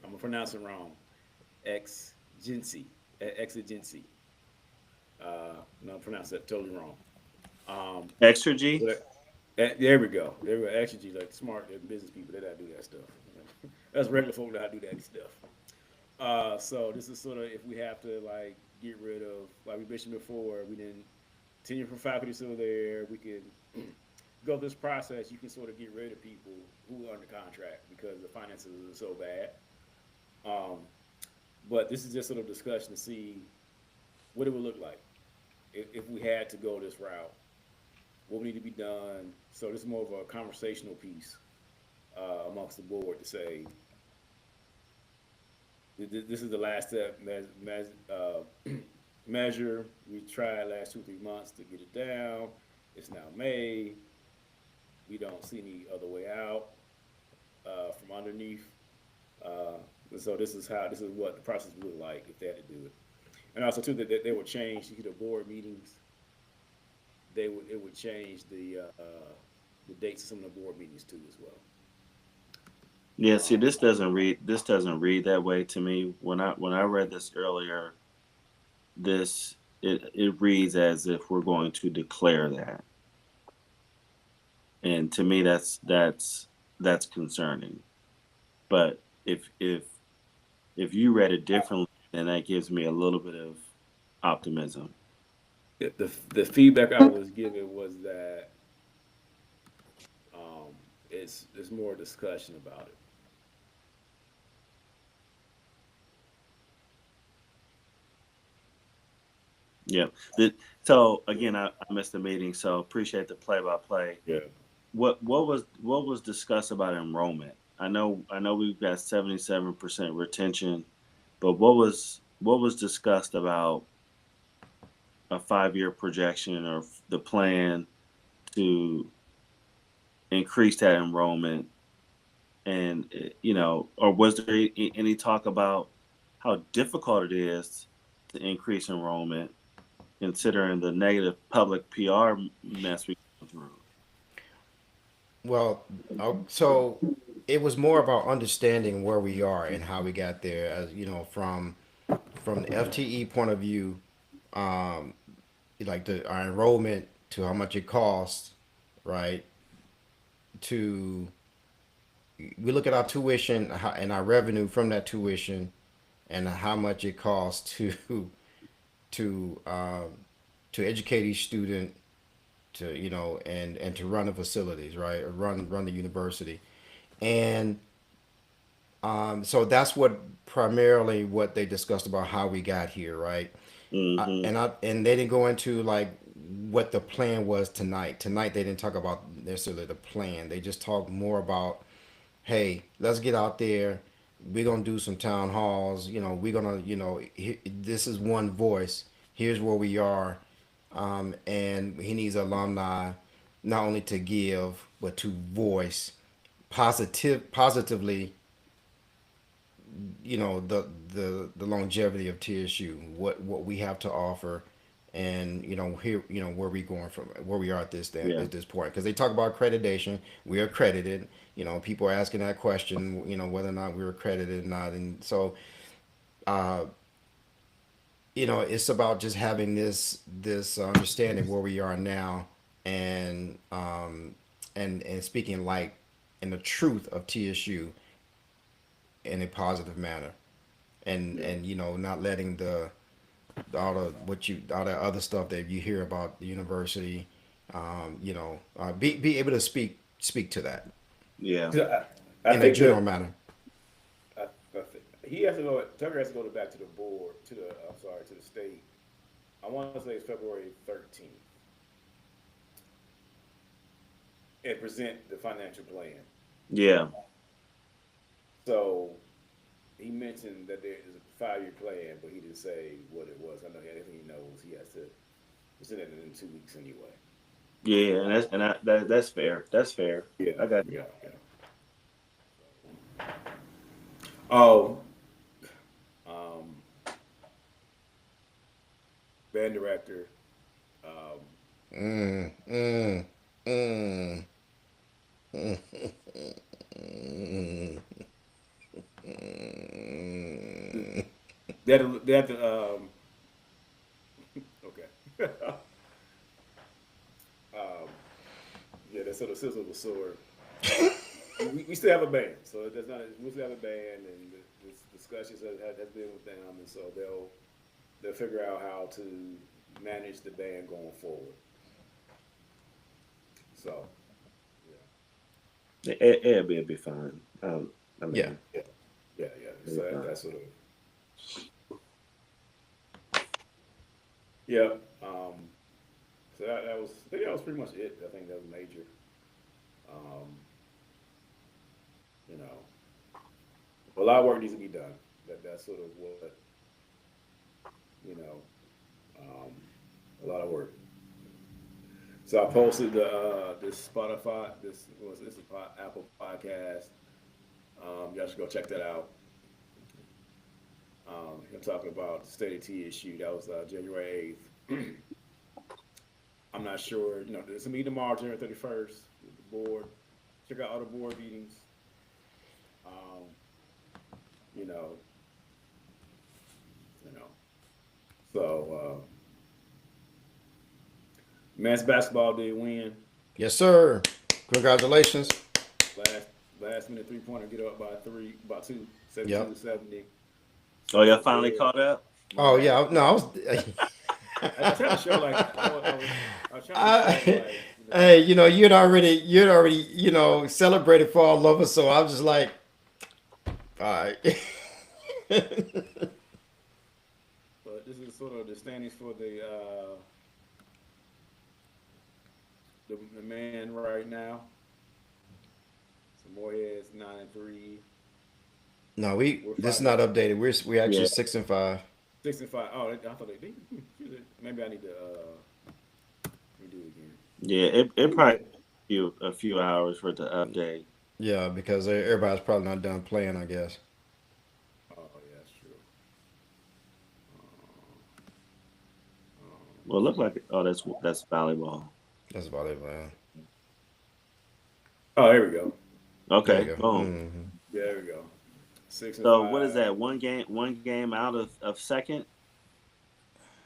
I'm gonna pronounce it wrong. Exigency. No, I pronounced that totally wrong. Extra G. But, there we go. There we go. Actually, like smart business people, they don't do that stuff. That's regular folk that do that stuff. So this is sort of if we have to like get rid of, like we mentioned before, we didn't tenure for faculty still there. We can go this process. You can sort of get rid of people who are under contract because the finances are so bad. Um, but this is just sort of discussion to see what it would look like if we had to go this route. What would need to be done? So this is more of a conversational piece amongst the board to say this is the last step measure. We tried last 2 3 months to get it down. It's now May. We don't see any other way out from underneath. So this is what the process would look like if they had to do it. And also too that they would change the board meetings. It would change the dates of some of the board meetings too as well. Yeah. See, this doesn't read that way to me. When I read this earlier, it reads as if we're going to declare that, and to me that's concerning. But if you read it differently, then that gives me a little bit of optimism. The feedback I was given was that There's more discussion about it. Yeah. So again, I missed the meeting, so appreciate the play-by-play. Yeah. What was discussed about enrollment? I know we've got 77% retention, but what was discussed about a 5-year projection or the plan to increase that enrollment, and or was there any talk about how difficult it is to increase enrollment considering the negative public PR mess we go through? Well, so it was more about understanding where we are and how we got there, as you know, from the FTE point of view, um, like our enrollment to how much it costs, right? To we look at our tuition and our revenue from that tuition, and how much it costs to to educate each student, to and to run the facilities, right, or run the university. And so that's what primarily what they discussed about how we got here, right? Hmm. And they didn't go into like what the plan was tonight. Tonight they didn't talk about necessarily the plan. They just talked more about, hey, let's get out there. We're gonna do some town halls. We're gonna, this is one voice. Here's where we are, and he needs alumni not only to give but to voice positively, the longevity of TSU, what we have to offer, and here, where we going from, where we are at Yeah. this point, because they talk about accreditation. We're accredited. People are asking that question, whether or not we're accredited or not. And so uh it's about just having this understanding where we are now, and and speaking like in the truth of TSU in a positive manner, Yeah. and not letting the all that other stuff that you hear about the university, be able to speak to that Yeah. 'Cause I in a think general that manner. I think he has to go. Tucker has to go back to the board, to the I'm sorry, to the state. I want to say it's February 13th, and present the financial plan. Yeah. So he mentioned that there is a 5-year plan, but he didn't say what it was. I know anything he knows, he has to present it in 2 weeks anyway. Yeah. And that's fair. That's fair. Yeah, I got. yeah, yeah. Oh, um, band director. Um, Mm, mm, mm, mm, mm, mm. they had to okay. um, yeah, that's sort of sizzle the sword. We still have a band, so that's not. We still have a band, and this discussions has been with them, and so they'll figure out how to manage the band going forward. So, It'll be fine. I Yeah. mean, yeah, yeah, yeah. it'll So be fine. that's sort of yeah. So that was I think that was pretty much it. I think that was major. Um, you know, a lot of work needs to be done. That's sort of what you know. Um, a lot of work. So I posted this Spotify, this Apple podcast. Y'all should go check that out. I'm talking about the State of TSU. That was January 8th. I'm not sure. There's a meeting tomorrow, January 31st, with the board. Check out all the board meetings. Um, you know, you know. So men's basketball did win. Yes, sir. Congratulations. Last last minute 3-pointer, get up by two, Yep. 72-70. Oh, y'all So finally yeah, caught up. Oh yeah. yeah. No, I was. I was trying to show like I was trying to show I, like Hey, you'd already celebrated for all of us, so I was just like, all right. But this is sort of the standings for the man right now. So Moorhead's 9-3. No, We're this is five not and updated. We're actually Yeah, 6-5. 6-5. Oh, I thought they. Maybe I need to redo it again. yeah. It probably a few hours for it to update. Yeah, because everybody's probably not done playing, I guess. Oh, yeah, that's true. Well, it look like that's volleyball. That's about it, man. Oh, there we go. There you Okay, go. boom. There we go. Six and So what is five. that? One game out of second,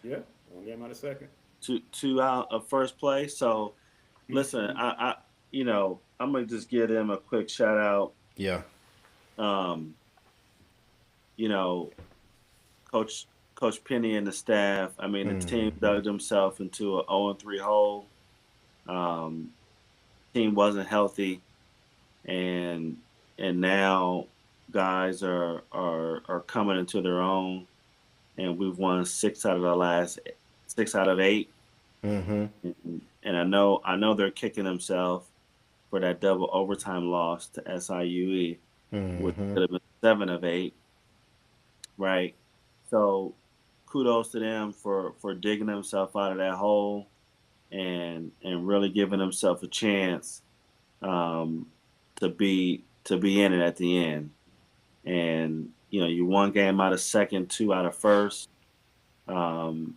Yeah, one game out of second. two out of first place. So listen, Mm-hmm. I'm gonna just give them a quick shout out. Yeah. Um, you know, Coach Coach Penny and the staff. I mean, the team Hmm. dug themselves into a 0-3 hole. Um, team wasn't healthy, and now guys are coming into their own, and we've won 6 out of 8. Hmm. And I know they're kicking themselves for that double overtime loss to SIUE, which Hmm. could have been 7 of 8, right? So kudos to them for digging themselves out of that hole and really giving themselves a chance um, to be in it at the end. And you one game out of second, two out of first. Um,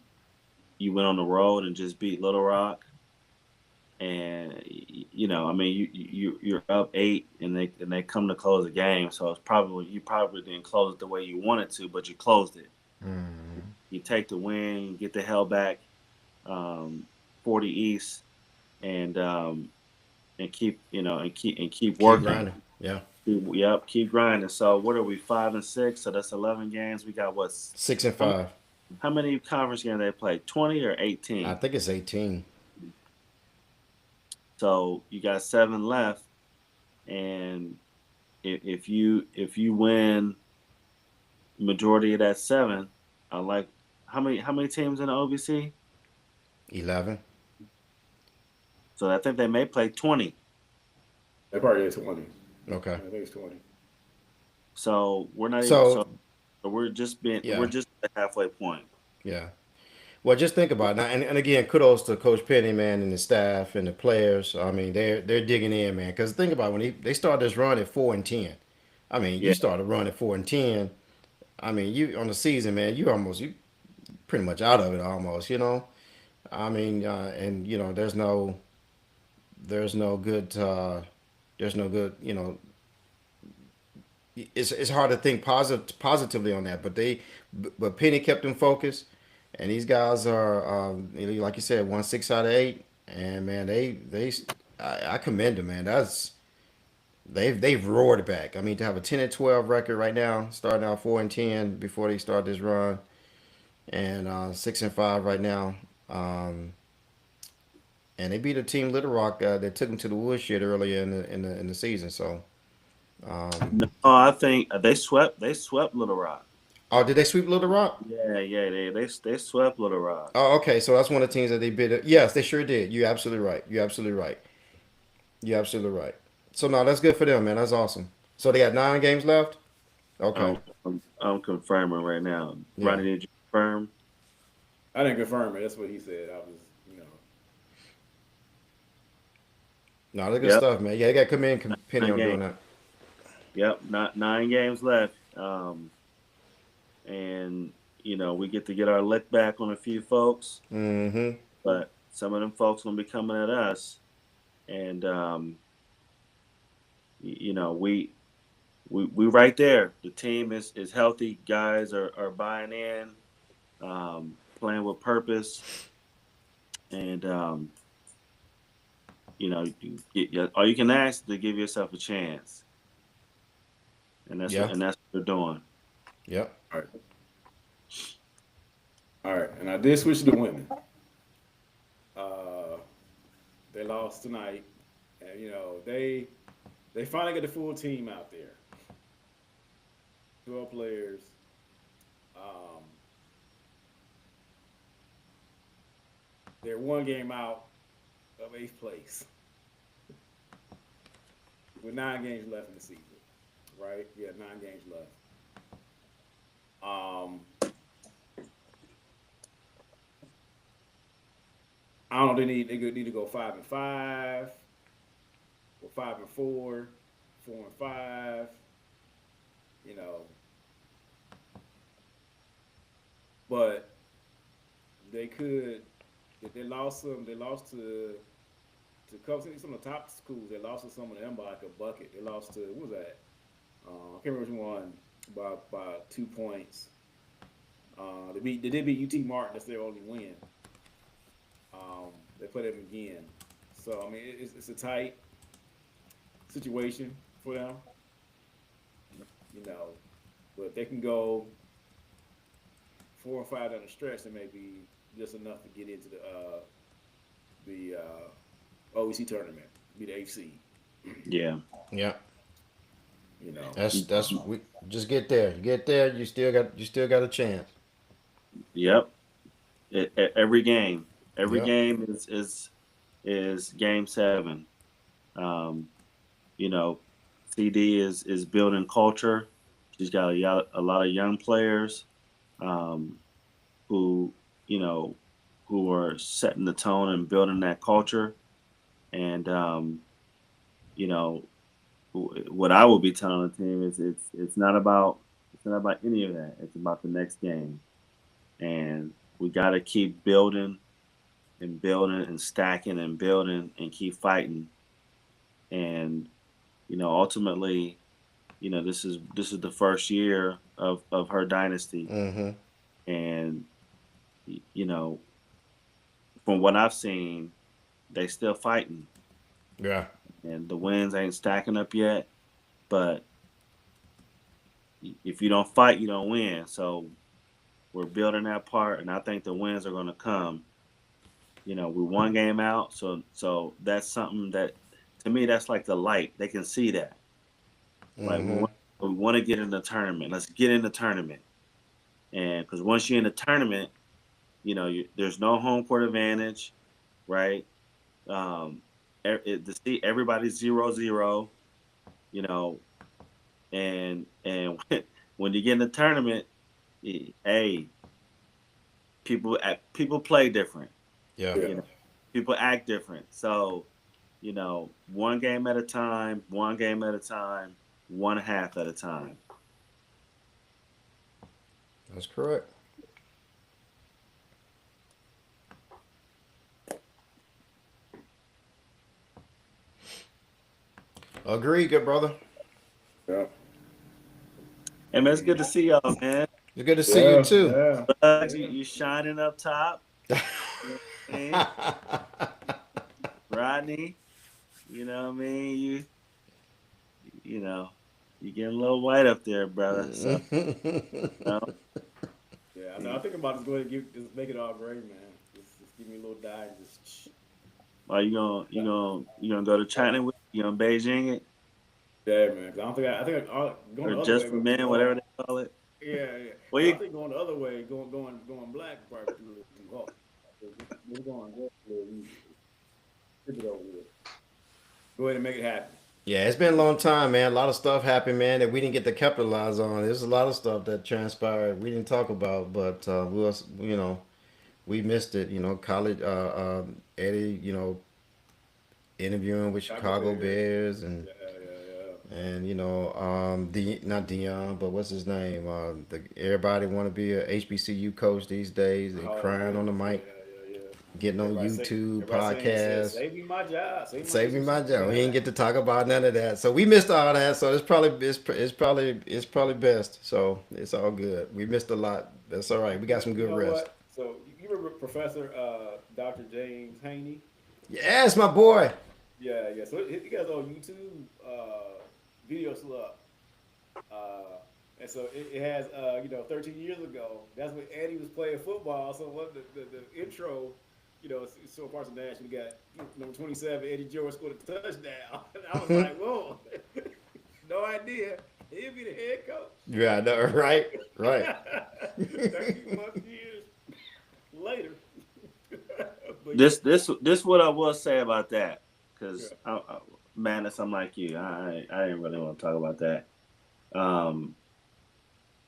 you went on the road and just beat Little Rock, and I mean, you're up 8, and they come to close the game. So you probably didn't close it the way you wanted to, but you closed it. Hmm. You take the win, get the hell back, um, 40 East, and keep Keep working. grinding. Yeah. Keep grinding. So what are we, 5-6? So that's 11 games. We got Six and how, five. how many conference games they play? 20 or I 18? think it's 18. So you got 7 left, and if you win majority of that 7, I like how many teams in the OVC? 11. So I think they may play 20. They probably is 20. Okay. I think it's 20. So we're not even So, we're yeah. just at the halfway point. Yeah. Well, just think about it now, and again, kudos to Coach Penny, man, and the staff and the players. I mean, they're digging in, man. Because think about it, when they started this run at 4-10. I mean, you Yeah. started run at 4-10. I mean, you on the season, man. You pretty much out of it almost. I mean, and there's no good there's no good. It's hard to think positively on that, but Penny kept them focused, and these guys are like you said, won 6 out of 8, and man, I commend them, man. They've roared back. I mean, to have a 10-12 record right now, starting out 4-10 before they start this run, and 6-5 right now. Um, and they beat a team Little Rock that took them to the woodshed earlier in the season. So, um, No, I think they swept Little Rock. oh, did they sweep Little Rock? Yeah, yeah, they swept Little Rock. Oh, okay. So that's one of the teams that they bid. Yes, they sure did. You're absolutely right. You're absolutely right. You're absolutely right. So no, that's good for them, man. That's awesome. So they got 9 games left. Okay. I'm confirming right now. Yeah. Ronnie, did you confirm? I didn't confirm it. That's what he said. I was, No, that's good Yep, stuff, man. Yeah, they got to come in Penny nine on games. doing that. Yep, not 9 games left. And we get our lick back on a few folks, Mm-hmm. but some of them folks gonna be coming at us, and we right there. The team is healthy. Guys are buying in, playing with purpose, and all you can ask is to give yourself a chance, and that's what Yeah. and that's what they're doing. Yep. all right. All right. And I did switch to women. The They lost tonight, and they finally got the full team out there. 12 players. Um, they're one game out of eighth place with 9 games left in the season. Right? Yeah, 9 games left. Um, I don't know. They need to go 5-5, or 5-4, 4-5. You know, but they could. If they lost some, they lost some of the top schools. They lost to some of them by like a bucket. They lost to what was that? I can't remember which one by 2 points. They did beat UT Martin. That's their only win. They played them again. So I mean, it's a tight situation for them. But if they can go 4 or 5 down the stretch, it may be just enough to get into the OEC tournament, be the HC. Yeah. Yeah. That's We just get there. You get there, you still got a chance. Yep. Every game. Every Yep. game is game 7. Um, you know, CD is building culture. She's got a lot of young players who who are setting the tone and building that culture. And you know, what I will be telling the team is it's not about any of that. It's about the next game, and we got to keep building and building and stacking and building and keep fighting. And ultimately, this is the first year of her dynasty, Mm-hmm. and you know, from what I've seen, they still fighting, Yeah. and the wins ain't stacking up yet. But if you don't fight, you don't win. So we're building that part, and I think the wins are going to come. We're one game out, so that's something that, to me, that's like the light. They can see that. Like Mm-hmm. we want to get in the tournament. Let's get in the tournament, and because once you're in the tournament, there's no home court advantage, right? To see everybody's 0-0, and when you get in the tournament, hey, people play different. Yeah. yeah. People act different. So, one game at a time, one game at a time, one half at a time. That's correct. Agreed, good brother. Yeah. Hey, man, it's good to see y'all, man. It's good to see you too. Yeah. You shining up top. Rodney, you know what I mean? You getting a little white up there, brother. So, Yeah. I think about just go ahead and just make it all gray, man. Just give me a little dye and just. are you gonna go to China with you on Beijing it Yeah, man. 'Cause I think going or the other just way, for men, whatever they call it? yeah, yeah. Well, But I you think going the other way, going black, would probably be a little too hard. We're going to go a little easy. Keep it over with. Go ahead and make it happen. Yeah, it's been a long time, man. A lot of stuff happened, man, that we didn't get to capitalize on. There's a lot of stuff that transpired we didn't talk about, but we missed it. College, Eddie, interviewing with Chicago Chicago Bears. Bears and Yeah, yeah, and not Dion, but what's his name? Everybody want to be a HBCU coach these days. They yeah. Oh, crying yeah, on the yeah, mic, yeah. getting on YouTube, Saying, podcasts. save me my job. Save me my job. We Yeah. didn't get to talk about none of that, so we missed all that. So it's probably best. So it's all good. We missed a lot. That's all right. We got some You good know rest. what? So you remember Professor Dr. James Haney? Yes, my boy. Yeah, yeah. So he got on YouTube videos still up. And so it has, 13 years ago, that's when Eddie was playing football. So what the intro so far some national got number 27, Eddie George scored a touchdown. And I was like, whoa, no idea. He'll be the head coach. Yeah, I know, right? Right. 13 plus years later. But This what I will say about that, because yeah. Madness, I'm like you. I didn't really want to talk about that.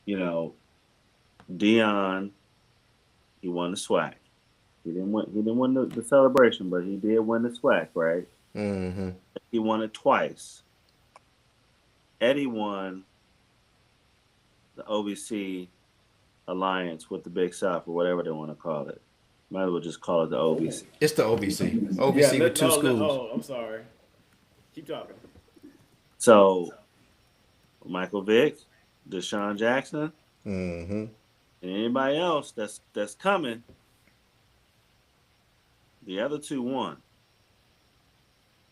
You know, Dion, he won the SWAC. He didn't win the celebration, but he did win the SWAC, right? Mm-hmm. He won it twice. Eddie won the OVC alliance with the Big South, or whatever they want to call it. Might as well just call it the OVC. It's the OVC. Yeah, OVC with two schools. Oh, I'm sorry. Keep talking. So, Michael Vick, Deshaun Jackson, Mm-hmm. and anybody else that's coming, the other two won.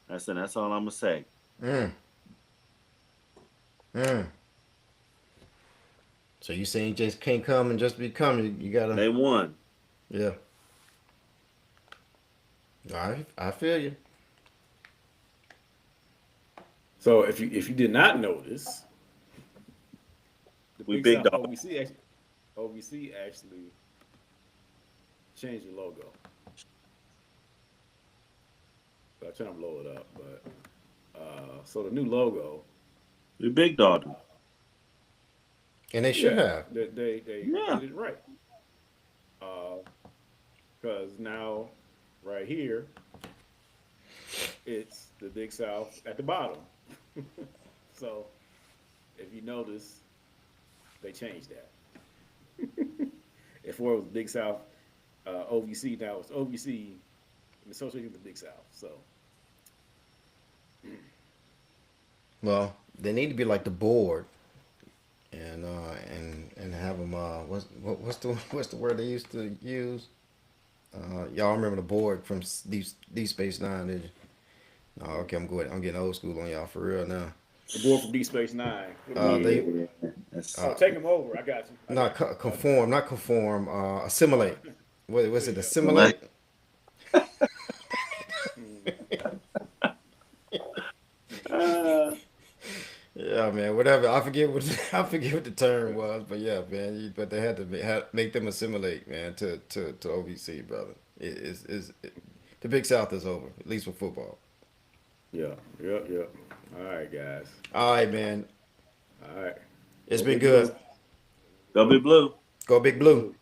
That's all I'm gonna say. Mm. Mm. So you saying you just can't come and just be coming? You gotta. They won. Yeah. I feel you. So if you did not notice, the We Big big South dog. OVC actually changed the logo. So I'm trying to blow it up, but so the new logo, We big dog them. And they should have. they Yeah. did it right. Because now, right here, it's the Big South at the bottom. So, if you notice, they changed that. Before it was Big South OVC, now it's OVC in association with the Big South. So, Well, they need to be like the board, and have them. What's the word they used to use? Y'all remember the board from Deep Space Nine? Did you? Oh, okay, I'm getting old school on y'all for real now. the board from D Space Nine. What do we They do? That's, Take them over. I got you. I not got you. conform, not conform. Assimilate. What was it? There you go. Assimilate. Yeah, man. Whatever. I forget what I forget what the term was, but yeah, man. But they had to make them assimilate, man, to OVC, brother. The Big South is over, at least for football. Yeah. All right, guys. All right, man. All right. It's Go been Big good. Blue. go be blue. Go Big Blue.